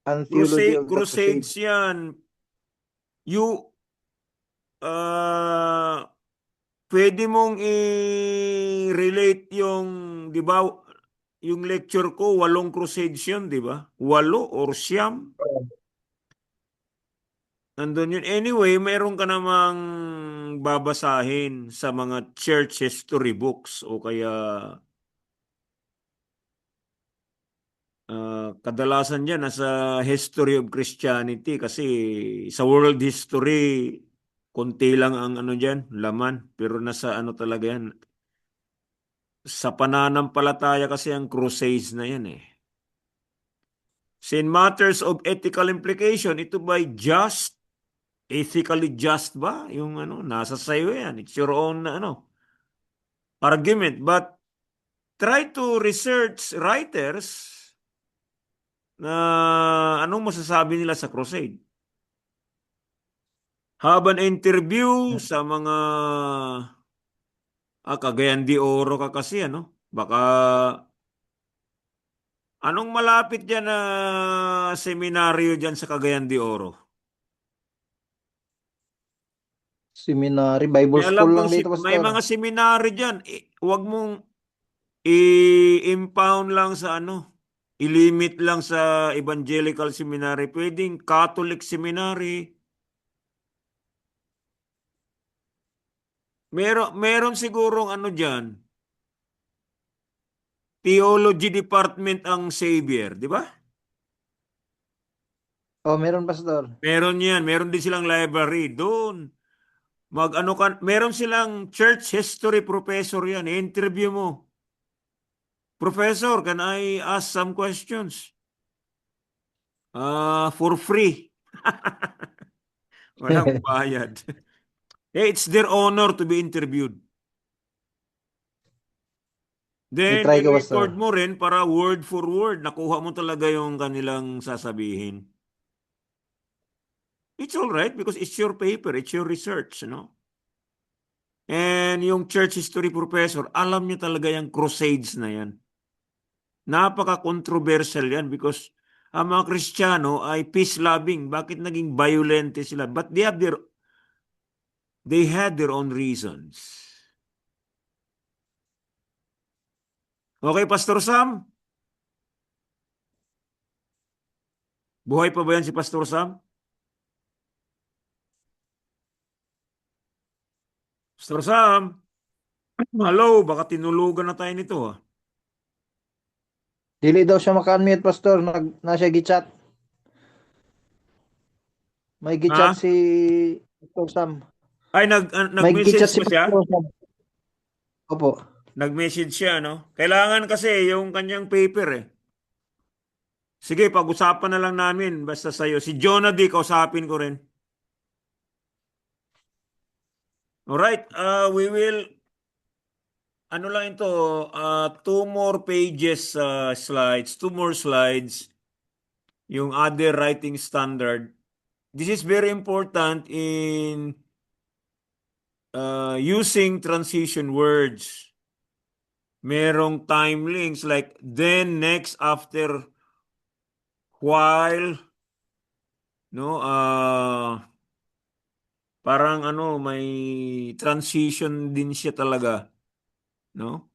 [SPEAKER 3] and theology of the
[SPEAKER 1] Crusades
[SPEAKER 3] crusade.
[SPEAKER 1] yan. Pwede mong i-relate yung, di ba, yung lecture ko, 8 crusades yun, di ba? 8 or 9. Nandun yun. Anyway, mayroon ka namang babasahin sa mga church history books o kaya kadalasan dyan nasa history of Christianity kasi sa world history, konti lang ang ano dyan, laman. Pero nasa ano talaga yan. Sa pananampalataya kasi ang crusades na yan eh. In matters of ethical implication, ito ba just, ethically just ba? Yung ano, nasa sayo yan. It's your own ano, argument. But try to research writers na anong masasabi nila sa crusade. Habang interview sa mga Cagayan de Oro ka kasi ano, baka anong malapit dyan na seminaryo dyan sa Cagayan de Oro?
[SPEAKER 3] Seminary, Bible
[SPEAKER 1] May alam
[SPEAKER 3] school lang
[SPEAKER 1] kang
[SPEAKER 3] dito,
[SPEAKER 1] may
[SPEAKER 3] Pastor.
[SPEAKER 1] mga seminary dyan. Huwag mong i-impound lang sa ano, ilimit lang sa evangelical seminary. Pwedeng Catholic seminary. Meron sigurong ano dyan, theology department ang Xavier, di ba?
[SPEAKER 3] Oh, meron, Pastor.
[SPEAKER 1] Meron yan. Meron din silang library. Doon. Meron silang church history professor yan. I-interview mo. Professor, can I ask some questions? For free. Walang bayad. It's their honor to be interviewed. Then,
[SPEAKER 3] I-try ko,
[SPEAKER 1] i-record
[SPEAKER 3] Pastor.
[SPEAKER 1] mo rin para word for word. Nakuha mo talaga yung kanilang sasabihin. It's all right because it's your paper, it's your research, no? And yung church history professor, alam niya talaga yung crusades na yan. Napaka-controversial yan because ang mga Kristiyano ay peace-loving. Bakit naging violente sila? But they had their own reasons. Okay, Pastor Sam? Buhay pa ba yan si Pastor Sam? Pastor Sam? Hello, baka tinulugan na tayo nito.
[SPEAKER 3] Dili daw siya maka-unmute, Pastor. Na siya gichat. May gichat
[SPEAKER 1] Ha?
[SPEAKER 3] si Pastor Sam.
[SPEAKER 1] Ay,
[SPEAKER 3] May gichat
[SPEAKER 1] nag-message
[SPEAKER 3] si
[SPEAKER 1] ba siya?
[SPEAKER 3] Pastor Sam. Opo.
[SPEAKER 1] Nag-message siya, no? Kailangan kasi yung kanyang paper eh. Sige, pag-usapan na lang namin basta sa'yo. Si Jonah D, kausapin ko rin. Alright, we will, ano lang ito, two more pages slides, two more slides, yung other writing standard. This is very important in using transition words. Merong time links like then, next, after, while, no? Parang ano, may transition din siya talaga, no?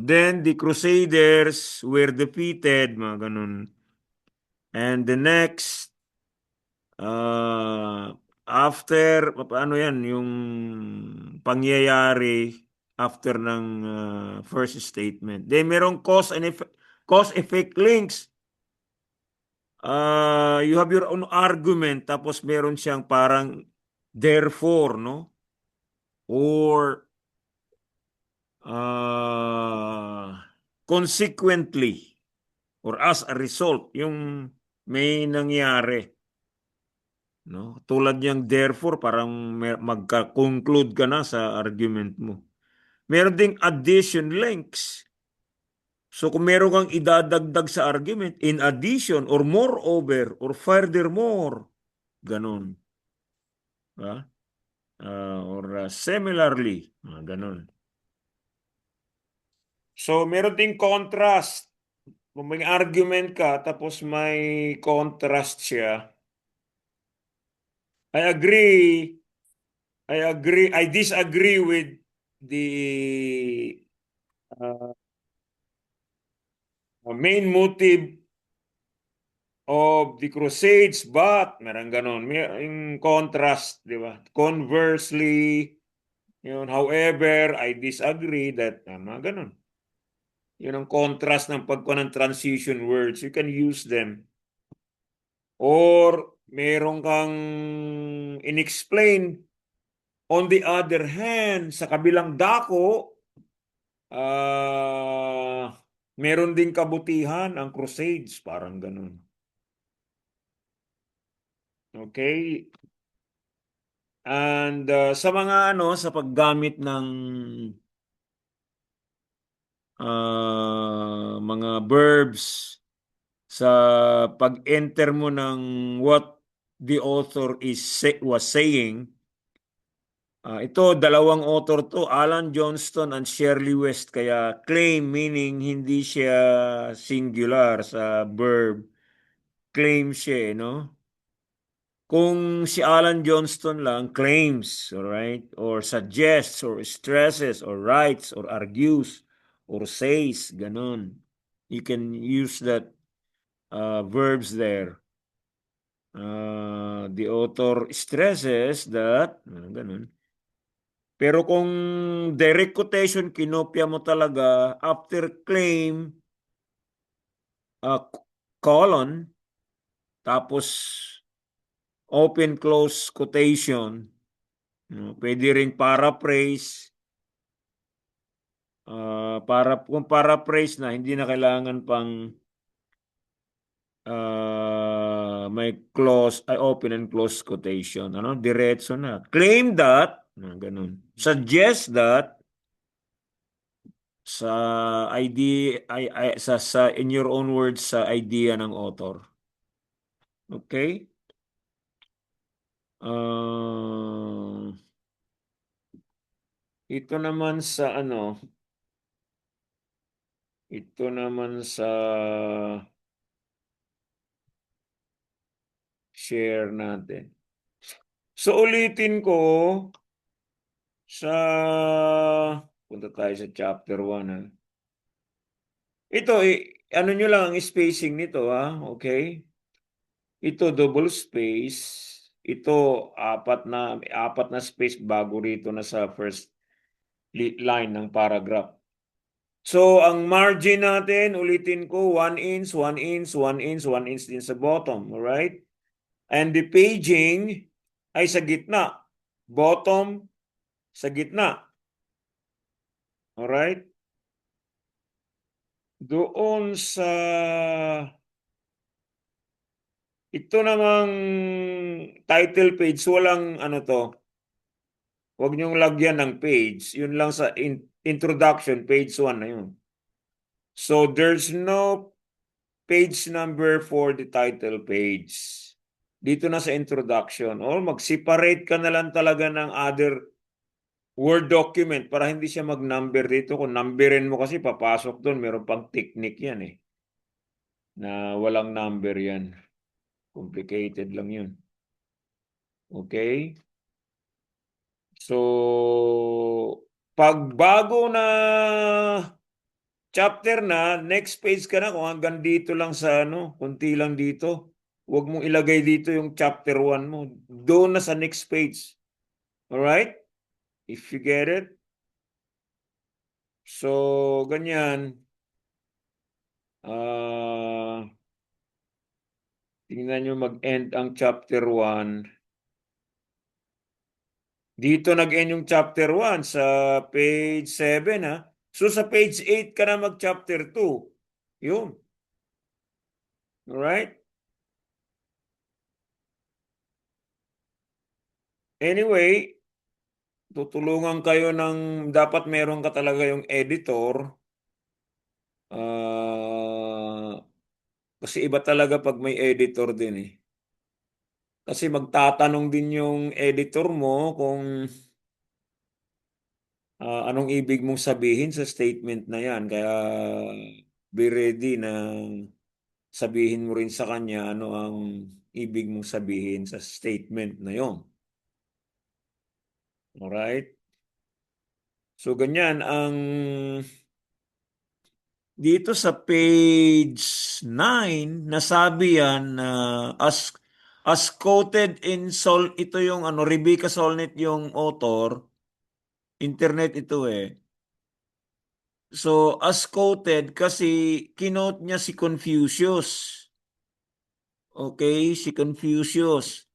[SPEAKER 1] Then the Crusaders were defeated, mga ganun. And the next, after, paano yan, yung pangyayari after ng first statement. Then merong cause-effect links. You have your own argument, tapos meron siyang parang therefore, no? Or consequently, or as a result, yung may nangyari. No? Tulad niyang therefore, parang magka-conclude ka na sa argument mo. Meron ding addition links. So kung meron kang idadagdag sa argument, in addition, or moreover, or furthermore, ganon. Or similarly, ganon. So meron ding contrast. Kung may argument ka, tapos may contrast siya, I agree, I disagree with the main motive of the Crusades, but meron ganon, may contrast, di ba? Conversely, yun, however, I disagree that, mga ganon. Yun ang contrast ng pagkuha ng transition words. You can use them. Or meron kang inexplain. On the other hand, sa kabilang dako, meron ding kabutihan ang Crusades, parang ganun. Okay? And sa mga sa paggamit ng mga verbs, sa pag-enter mo ng what the author was saying, ito, dalawang author to, Alan Johnston and Shirley West, kaya claim meaning hindi siya singular sa verb. Claim siya, no? Kung si Alan Johnston lang, claims, alright? Or suggests, or stresses, or writes, or argues, or says, ganun. You can use that verbs there. The author stresses that, ganun. Pero kung direct quotation, kinopya mo talaga, after claim, colon, tapos open close quotation, pwede rin paraphrase, kung paraphrase na, hindi na kailangan pang may open and close quotation. Diretso na. Claim that, ganun. Suggest that, sa idea, in your own words, sa idea ng author. Okay? Ito naman sa share natin. So ulitin ko punta tayo sa chapter 1. Ito, ano nyo lang ang spacing nito, okay? Ito double space, ito apat na space bago rito na sa first line ng paragraph. So ang margin natin, ulitin ko, 1 inch, 1 inch, 1 inch, 1 inch din sa bottom, alright? And the paging ay sa gitna. Bottom sa gitna. Alright? Doon sa ito namang title page, walang ano to. Huwag niyong lagyan ng page. Yun lang sa introduction, page 1 na yun. So there's no page number for the title page. Dito na sa introduction. Or mag-separate ka na lang talaga ng other Word document para hindi siya mag-number dito. Kung numberin mo kasi papasok doon, meron pang technique yan eh. Na walang number yan. Complicated lang yun. Okay? So, pag bago na chapter na, next page ka na kung hanggang dito lang sa ano, kunti lang dito. Huwag mong ilagay dito yung chapter 1 mo. Doon na sa next page. Alright? If you get it. So, ganyan. Tingnan nyo mag-end ang chapter 1. Dito nag-end yung chapter 1 sa page 7 ha. So sa page 8 ka na mag-chapter 2. Yun. Alright? Anyway, tutulungan kayo ng dapat meron ka talaga yung editor. Kasi iba talaga pag may editor din eh. Kasi magtatanong din yung editor mo kung anong ibig mong sabihin sa statement na yan. Kaya be ready na sabihin mo rin sa kanya ano ang ibig mong sabihin sa statement na yon. Alright? So, ganyan ang dito sa page 9, nasabi yan na as quoted in ito yung ano, Rebecca Solnit yung author, internet ito eh. So, as quoted kasi kinote niya si Confucius. Okay, si Confucius.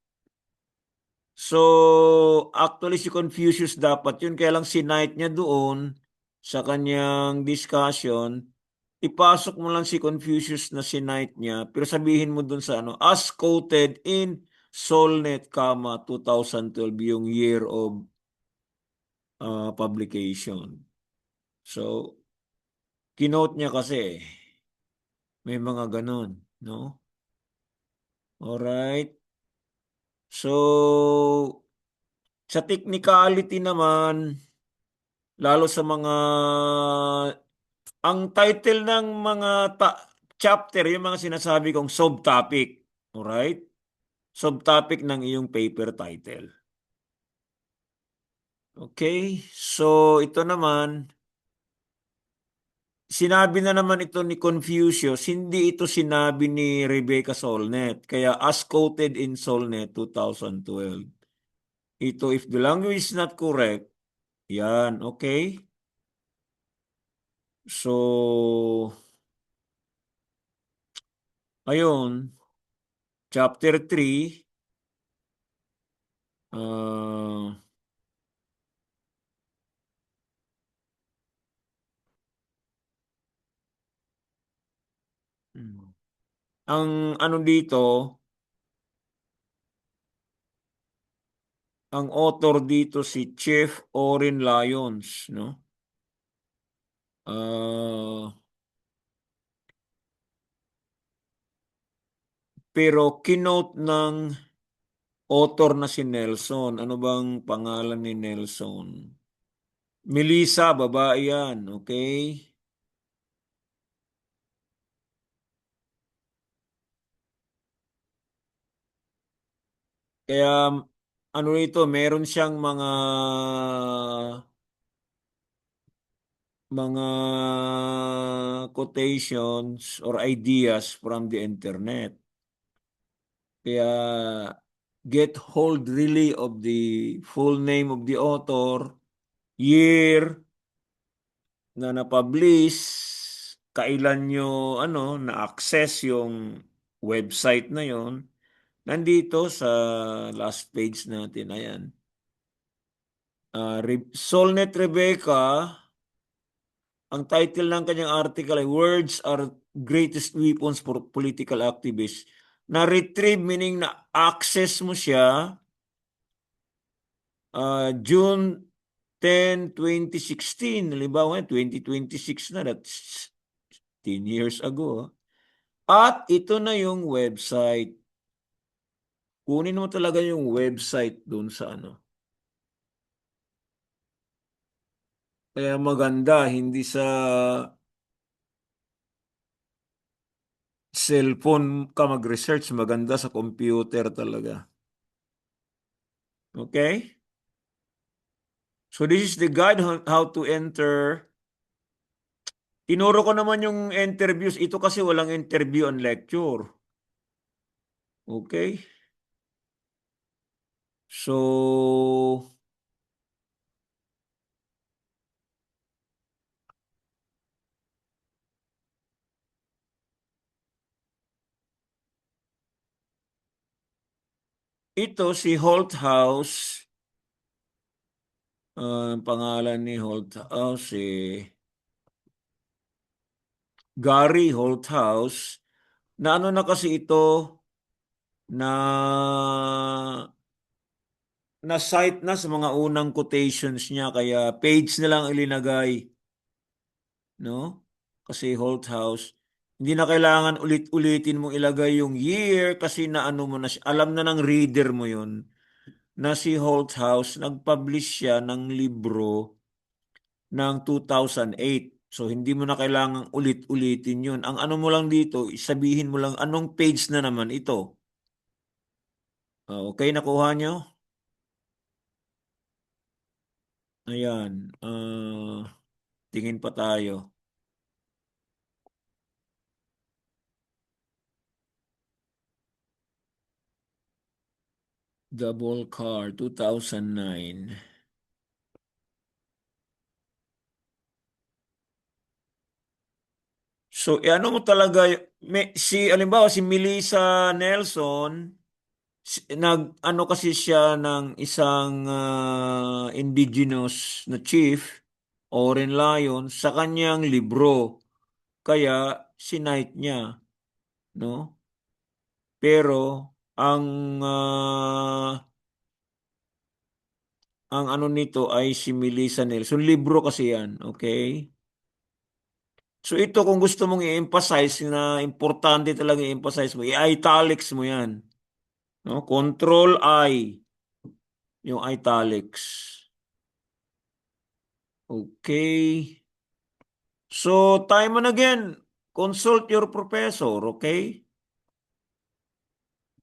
[SPEAKER 1] So, actually si Confucius dapat yun, kaya lang sinight niya doon sa kanyang discussion, ipasok mo lang si Confucius na sinight niya, pero sabihin mo doon sa ano, as quoted in Solnet, 2012, yung year of publication. So, kinote niya kasi, may mga ganun, no? Alright. So, sa technicality naman, lalo sa mga, ang title ng mga chapter, yung mga sinasabi kong subtopic. Alright? Subtopic ng iyong paper title. Okay? So, ito naman, sinabi na naman ito ni Confucius, hindi ito sinabi ni Rebecca Solnit. Kaya as quoted in Solnit 2012. Ito, if the language is not correct, yan, okay? So, ayun, chapter 3, ang ano dito, ang author dito si Chief Orin Lyons, no? Pero kinote ng author na si Nelson. Ano bang pangalan ni Nelson? Melissa, babae yan, okay? Kaya ano ito, meron siyang mga quotations or ideas from the internet. Kaya get hold really of the full name of the author, year na na-publish, kailan nyo na-access yung website na yon. Nandito sa last page natin, ayan. Solnet Rebecca, ang title ng kanyang article ay Words are Greatest Weapons for Political Activists. Na-retrieve meaning na access mo siya June 10, 2016. Halimbawa, 2026 na. That's 10 years ago. At ito na yung website. Kunin mo talaga yung website doon sa ano. Kaya maganda, hindi sa cellphone ka mag-research, maganda sa computer talaga. Okay? So this is the guide on how to enter. Tinuro ko naman yung interviews. Ito kasi walang interview and lecture. Okay? So, ito si Holthouse. Ang pangalan ni Holthouse si Gary Holthouse. Na ano na kasi ito na na-cite na sa mga unang quotations niya kaya page na lang ilinagay, no? Kasi Holthouse, hindi na kailangan ulit-ulitin mong ilagay yung year kasi na ano mo na alam na ng reader mo yun na si Holthouse nag-publish siya ng libro ng 2008. So hindi mo na kailangang ulit-ulitin yun. Ang ano mo lang dito, sabihin mo lang anong page na naman ito. Okay, nakuha nyo? Ayan. Tingin pa tayo. Double Car, 2009. So, ano mo talaga, alimbawa, si Melissa Nelson, ano kasi siya ng isang indigenous na chief, Oren Lyon, sa kanyang libro. Kaya, sinight niya, no? Pero, ang ano nito ay si Melissa Nelson. Libro kasi yan, okay? So ito kung gusto mong i-emphasize na importante talaga i-emphasize mo, i-italics mo yan. No? Control I, yung italics. Okay. So time and again, consult your professor, okay?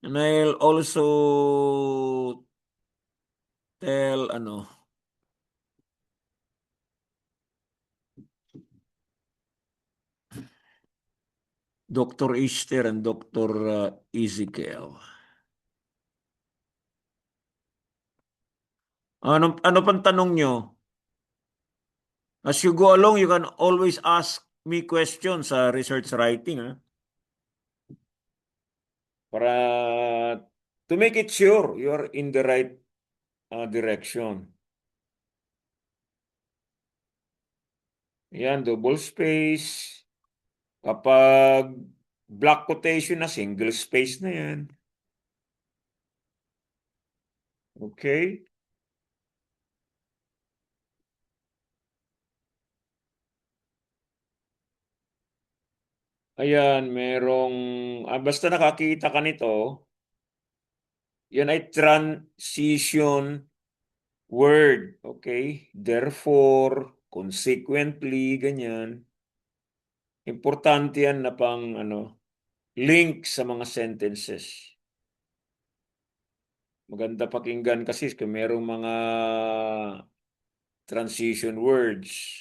[SPEAKER 1] And I'll also tell, Dr. Easter and Dr. Ezekiel. Ano pang tanong nyo? As you go along, you can always ask me questions sa research writing. Para to make it sure you're in the right direction. Yan, double space. Kapag block quotation na, single space na yan. Okay? Ayan, basta nakakita ka nito, yan ay transition word. Okay? Therefore, consequently, ganyan. Importante yan na pang link sa mga sentences. Maganda pakinggan kasi kung merong mga transition words.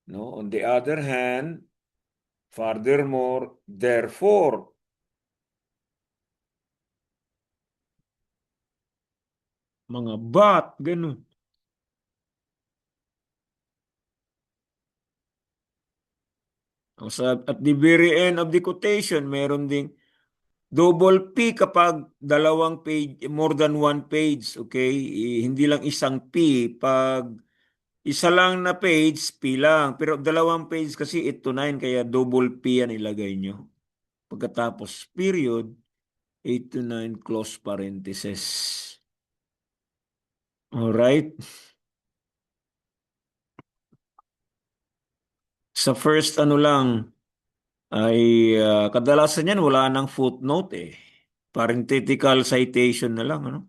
[SPEAKER 1] No? On the other hand, furthermore, therefore, mga but, ganun. At the very end of the quotation, meron ding double P kapag dalawang page, more than one page, okay? Hindi lang isang P. Pag Isa lang na page, P lang. Pero dalawang page kasi 8 to 9, kaya double P yan ilagay nyo. Pagkatapos period, 8 to 9 close parenthesis. Alright? Sa first ano lang, ay kadalasan yan wala nang footnote eh. Parenthetical citation na lang. Ano?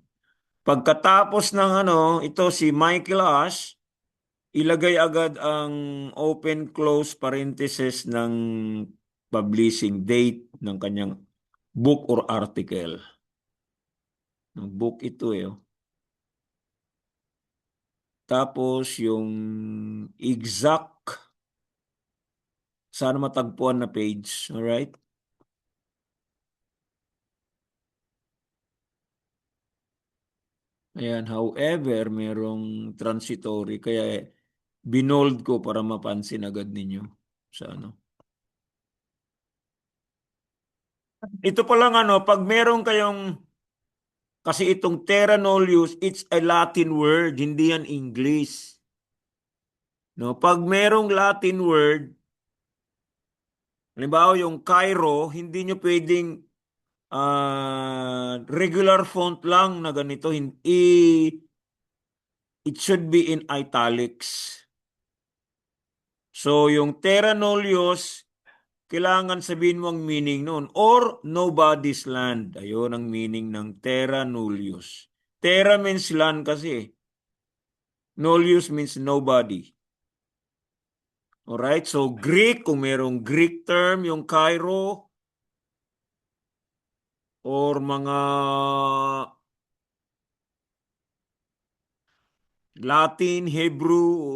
[SPEAKER 1] Pagkatapos ng ito si Michael Ash, ilagay agad ang open-close parenthesis ng publishing date ng kanyang book or article. Ng book ito eh. Tapos yung exact sana matagpuan na page. Alright? Ayan, however, merong transitory kaya binold ko para mapansin agad ninyo sa ano. Ito pa lang pag meron kayong kasi itong terra nullius, it's a Latin word, hindi yan English. No, pag merong Latin word, halimbawa yung Cairo, hindi nyo pwedeng regular font lang na ganito. It should be in italics. So, yung terra nullius, kailangan sabihin mo ang meaning noon. Or, nobody's land. Ayun ang meaning ng terra nullius. Terra means land kasi. Nullius means nobody. Alright? So, Greek, kung merong Greek term, yung Cairo, or mga Latin, Hebrew, o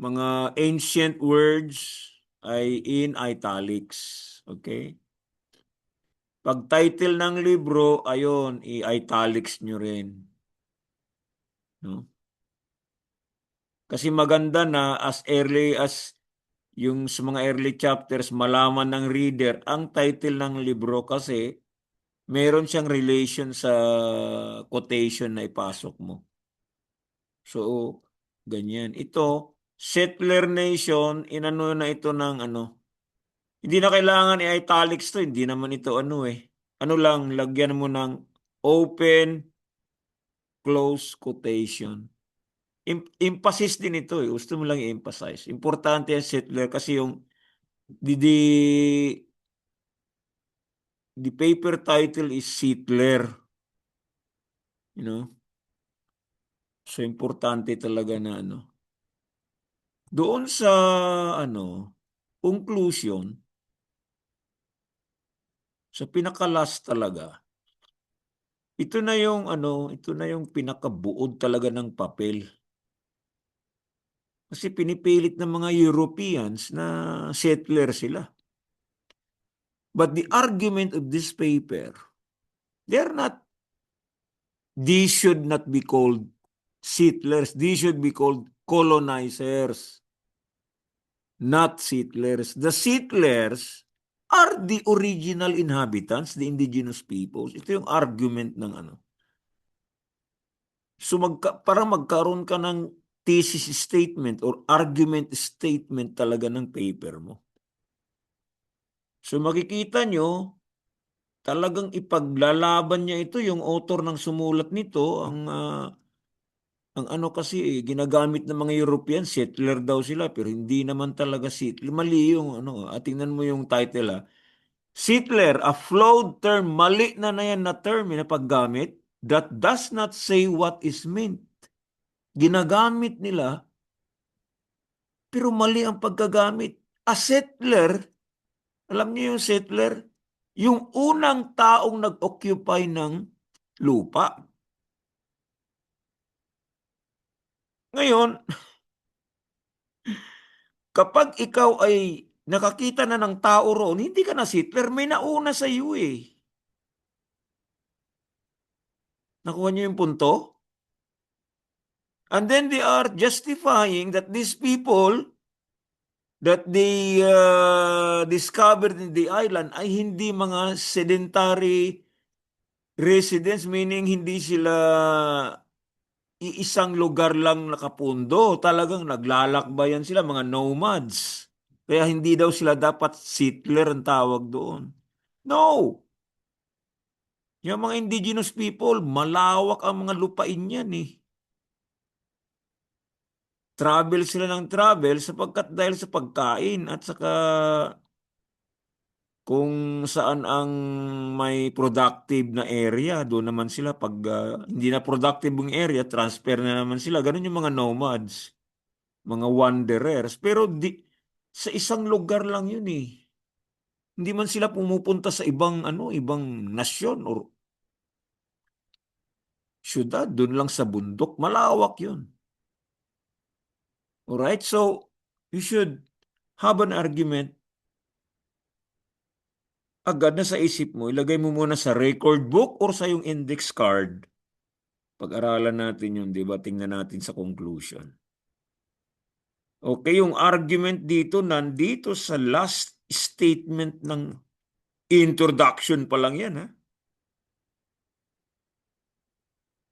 [SPEAKER 1] mga ancient words ay in italics. Okay? Pag title ng libro, ayon, i-italics nyo rin. No? Kasi maganda na as early as yung sa mga early chapters, malaman ng reader ang title ng libro kasi meron siyang relation sa quotation na ipasok mo. So, ganyan. Ito, settler nation, inano na ito ng hindi na kailangan i-italics to, hindi naman ito Ano lang, lagyan mo ng open, close quotation. Emphasis din ito eh. Gusto mo lang i-emphasize. Importante yung settler kasi yung the paper title is settler. You know? So, importante talaga na Doon sa conclusion, sa pinakalas talaga, ito na yung pinakabuod talaga ng papel. Kasi pinipilit ng mga Europeans na settler sila. But the argument of this paper, these should not be called settlers. These should be called colonizers, not settlers. The settlers are the original inhabitants, the indigenous peoples. Ito yung argument ng So para magkaroon ka ng thesis statement or argument statement talaga ng paper mo. So makikita nyo, talagang ipaglalaban niya ito, yung author ng sumulat nito, ang kasi ginagamit ng mga European, settler daw sila, pero hindi naman talaga settler. Mali yung tingnan mo yung title Settler, a flawed term, mali na yan na term na paggamit that does not say what is meant. Ginagamit nila, pero mali ang paggagamit. A settler, alam niyo yung settler? Yung unang taong nag-occupy ng lupa. Ngayon, kapag ikaw ay nakakita na ng tao roon, hindi ka na settler, may nauna sa iyo eh. Nakuha niyo yung punto? And then they are justifying that these people that they discovered in the island ay hindi mga sedentary residents, meaning hindi sila iisang lugar lang nakapundo. Talagang naglalakbayan sila, mga nomads. Kaya hindi daw sila dapat settler ang tawag doon. No! Yung mga indigenous people, malawak ang mga lupain yan eh. Travel sila ng travel sapagkat dahil sa pagkain at saka kung saan ang may productive na area, doon naman sila pag hindi na productive yung area, transfer na naman sila. Ganun yung mga nomads, mga wanderers. Pero sa isang lugar lang yun eh. Hindi man sila pumupunta sa ibang nasyon or syudad, doon lang sa bundok. Malawak yun. Alright? So, you should have an argument agad na sa isip mo. Ilagay mo muna sa record book or sa yung index card. Pag-aralan natin yun, di ba? Tingnan natin sa conclusion. Okay, yung argument dito, nandito sa last statement ng introduction pa lang yan, ha?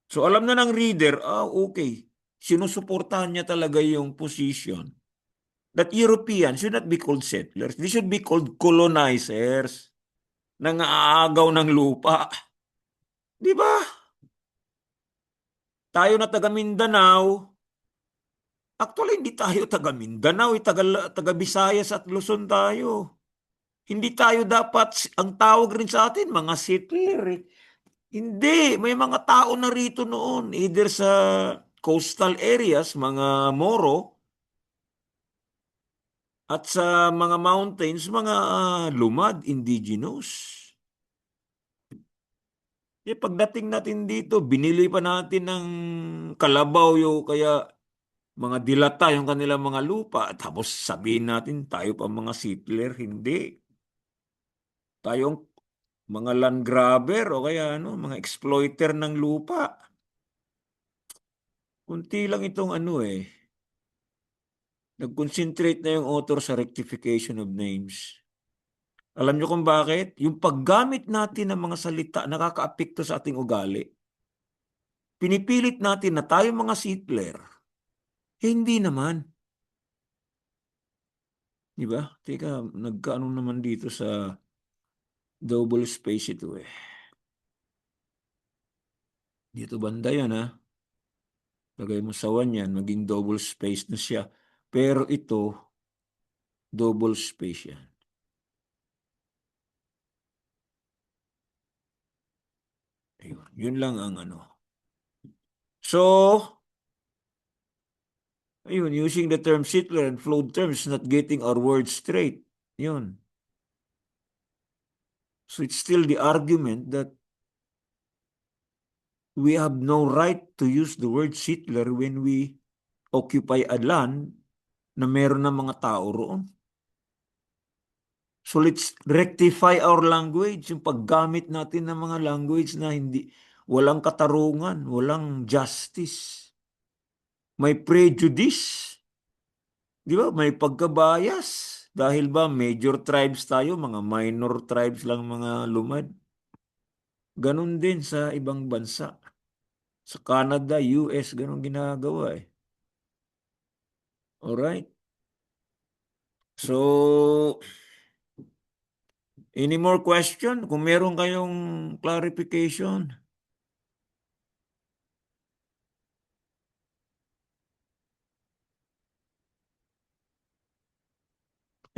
[SPEAKER 1] So, alam na ng reader, okay. Sinusuportahan niya talaga yung position that Europeans should not be called settlers. They should be called colonizers. Nangaagaw ng lupa. Di ba? Tayo na taga Mindanao, actually, hindi tayo taga Mindanao, taga Visayas at Luzon tayo. Hindi tayo dapat, ang tawag rin sa atin, mga settler eh. Hindi, may mga tao na rito noon, either sa coastal areas, mga Moro, at sa mga mountains, mga lumad, indigenous. Pagdating natin dito, binili pa natin ng kalabaw kaya mga dilata yung kanilang mga lupa. Tapos sabihin natin, tayo pa mga settler. Hindi. Tayong mga land grabber o kaya mga exploiter ng lupa. Kunti lang itong nag-concentrate na yung author sa rectification of names. Alam niyo kung bakit? Yung paggamit natin ng mga salita nakakaapekto sa ating ugali. Pinipilit natin na tayo mga settler. Hindi naman. Di ba? Teka, nagkaano naman dito sa double space ito eh. Dito banda yan ha. Lagay mo sa 1 yan, maging double space na siya. Pero ito, double space yan. Ayun, yun lang ang So, ayun, using the term settler and flowed terms, not getting our words straight. Yun. So it's still the argument that we have no right to use the word settler when we occupy a land na meron ng mga tao roon. So let's rectify our language, yung paggamit natin ng mga language na walang katarungan, walang justice. May prejudice. Di ba? May pagkabias. Dahil ba major tribes tayo, mga minor tribes lang mga lumad. Ganon din sa ibang bansa. Sa Canada, US, ganon ginagawa eh. Alright? So, any more question? Kung meron kayong clarification.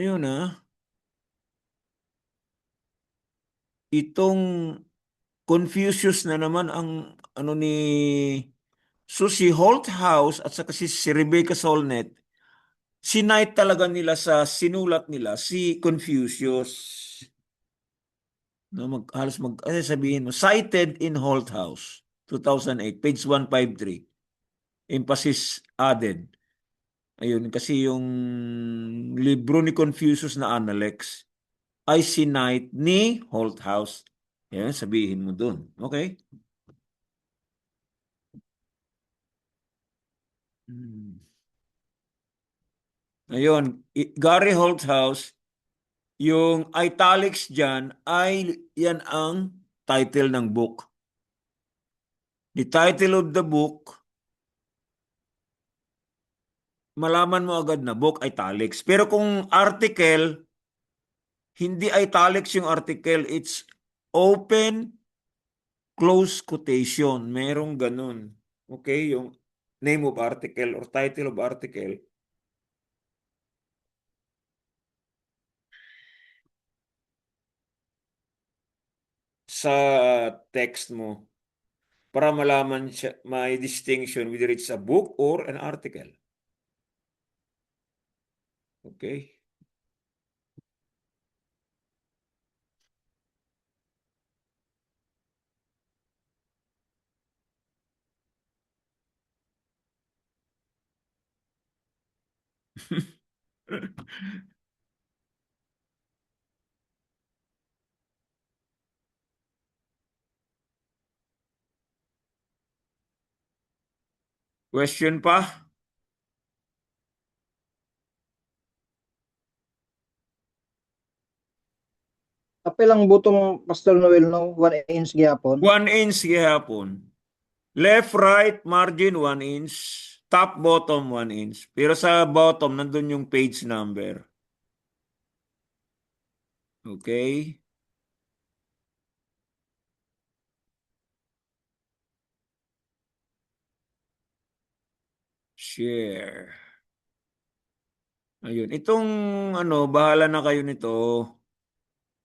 [SPEAKER 1] Ayun itong Confucius na naman ang ni Susie Holthouse at saka si Rebecca Solnit. Sinite talaga nila sa sinulat nila si Confucius. No, sabihin mo, cited in Holthouse, 2008, page 153. Emphasis added. Ayun, kasi yung libro ni Confucius na Analects ay sinite ni Holthouse. Yan, sabihin mo dun. Okay? Ayun, Gary Holthouse, yung italics dyan ay yan ang title ng book. The title of the book malaman mo agad na book italics. Pero kung article, hindi italics yung article, it's open, close quotation. Merong ganun. Okay? Yung name of article or title of article. Sa text mo para malaman siya, may distinction whether it's a book or an article. Okay? Question pa?
[SPEAKER 3] Apil ang butong Pastor Noel no 1 inch gyapon.
[SPEAKER 1] 1 inch gihapon. Left, right, margin 1 inch. Top, bottom 1 inch. Pero sa bottom, nandun yung page number. Okay? Share. Ayun. Itong bahala na kayo nito.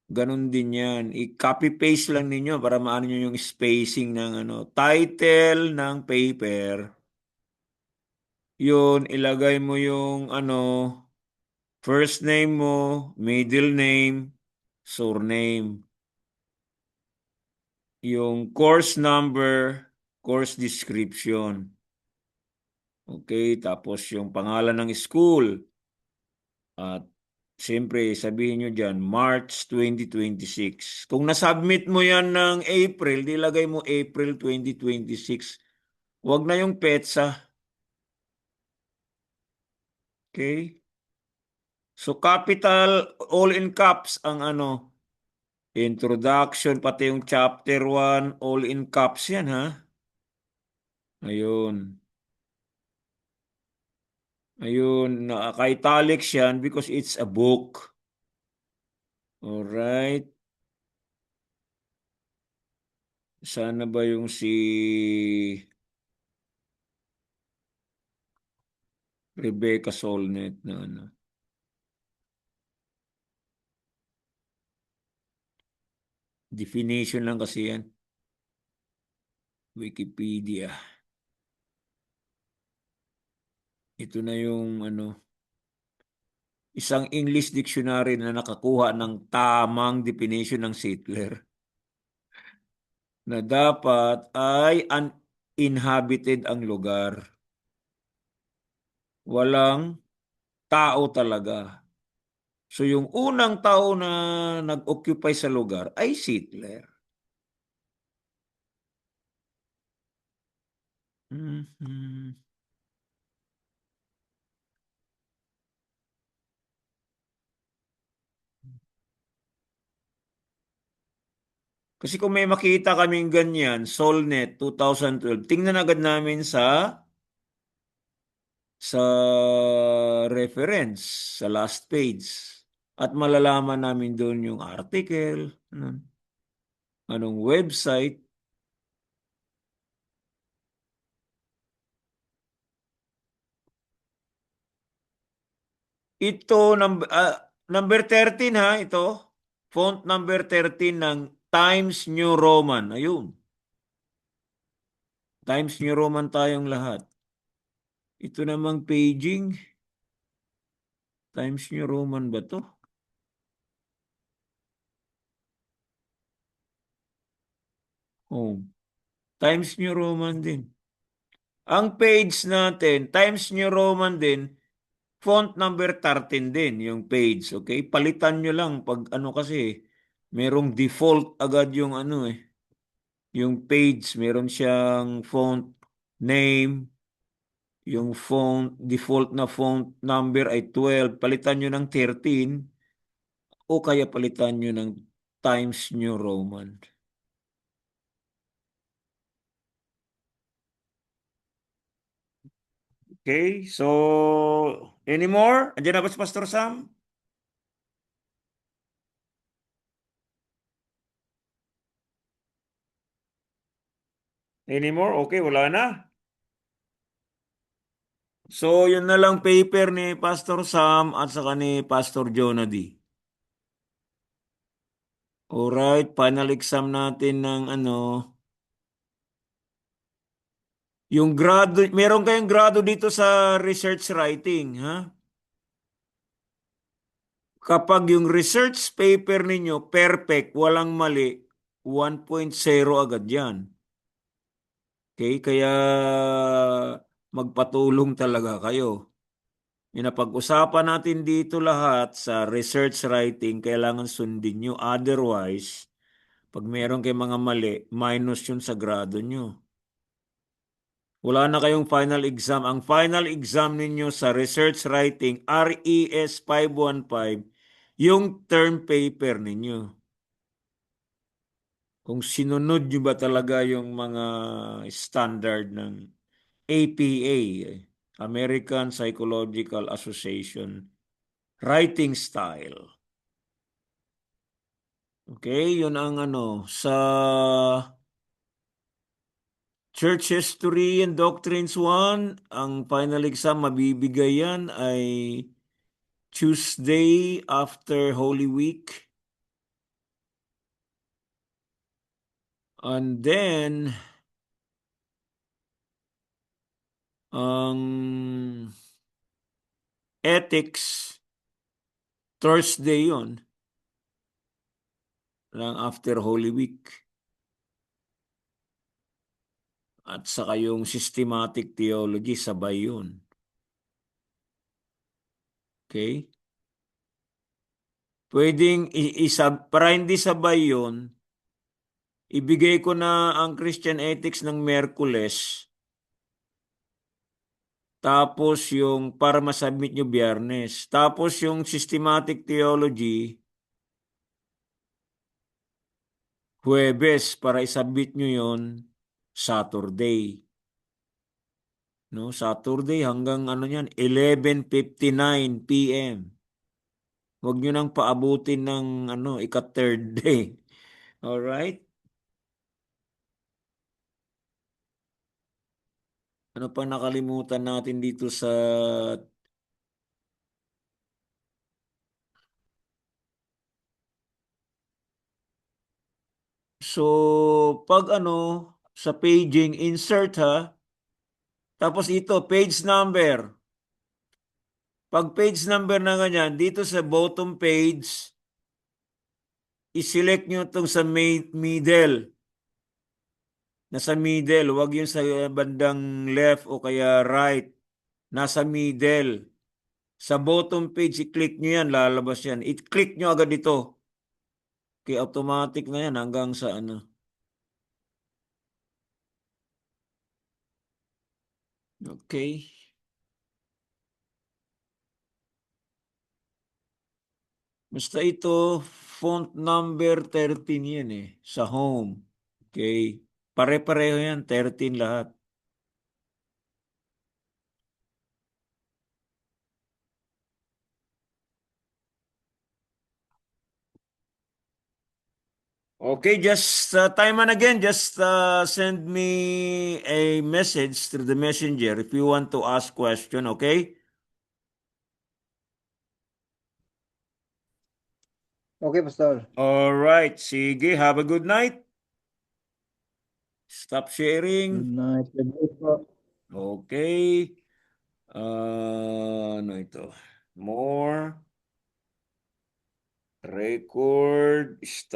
[SPEAKER 1] Ganun din yan. I-copy-paste lang ninyo para maano nyo yung spacing ng title ng paper. Yun, ilagay mo yung first name mo, middle name, surname. Yung course number, course description. Okay, tapos yung pangalan ng school. At siyempre, sabihin nyo dyan, March 2026. Kung nasubmit mo yan ng April, dilagay mo April 2026. Huwag na yung petsa. Okay? So, capital, all in caps ang introduction, pati yung chapter 1, all in caps yan, ha? Ayun. Ayun, naka-italics yan because it's a book. Alright. Sana ba yung si Rebecca Solnet na definition lang kasi yan. Wikipedia. Ito na yung isang English dictionary na nakakuha ng tamang definition ng Sittler na dapat ay uninhabited ang lugar. Walang tao talaga. So yung unang tao na nag-occupy sa lugar ay Sittler. Mhm. Kasi kung may makita kaming ganyan, Solnet 2012, tingnan agad namin sa reference, sa last page. At malalaman namin doon yung article, anong website. Ito, number 13 ha, ito. Font number 13 ng Times New Roman. Ayun. Times New Roman tayong lahat. Ito namang paging. Times New Roman ba to? Oh. Times New Roman din. Ang page natin, Times New Roman din, font number 13 din yung page. Okay? Palitan nyo lang pag kasi, merong default agad yung yung page. Meron siyang font name, yung font, default na font number ay 12. Palitan nyo ng 13 o kaya palitan nyo ng Times New Roman. Okay, so any more? Andiyan na ba si Pastor Sam? Any more? Okay, wala na. So, yun na lang paper ni Pastor Sam at saka ni Pastor Jonah D. Alright, final exam natin ng yung grado, meron kayong grado dito sa research writing, ha? Kapag yung research paper ninyo perfect, walang mali, 1.0 agad yan. Okay, kaya magpatulong talaga kayo. Pinapag-usapan natin dito lahat sa research writing, kailangan sundin nyo. Otherwise, pag meron kayong mga mali, minus yun sa grado nyo. Wala na kayong final exam. Ang final exam ninyo sa research writing, RES 515, yung term paper ninyo. Kung sinunod nyo ba talaga yung mga standard ng APA, American Psychological Association, writing style. Okay, yun ang sa Church History and Doctrines 1, ang final exam mabibigay yan ay Tuesday after Holy Week. And then, ang ethics, Thursday yun, lang after Holy Week. At saka yung systematic theology, sabay yun. Okay? Pwedeng para hindi sabay yun, ibigay ko na ang Christian Ethics ng Miyerkules, tapos yung para masubmit nyo Biyernes, tapos yung systematic theology, Huwebes, para isubmit nyo yon Saturday. No, Saturday hanggang yan, 11:59 p.m. Huwag nyo nang paabutin ng ika-third day. Alright? Ano pa nakalimutan natin dito sa So, pag sa paging, insert ha. Tapos ito, page number. Pag page number na ganyan, dito sa bottom page, i-select nyo itong sa middle. Nasa middle, wag yung sa bandang left o kaya right. Nasa middle. Sa bottom page, i-click nyo yan, lalabas yan. I-click nyo agad ito. Okay, automatic na yan hanggang sa Okay. Basta ito, font number 13 yan sa home. Okay. Pare-pareho yan, 13 lahat. Okay, just time and again, just send me a message through the messenger if you want to ask question, okay?
[SPEAKER 3] Okay, Pastor.
[SPEAKER 1] All right, sige, have a good night. Stop
[SPEAKER 3] Good
[SPEAKER 1] sharing.
[SPEAKER 3] night. Good night po.
[SPEAKER 1] Okay. Ano ito? More. Record. Stop.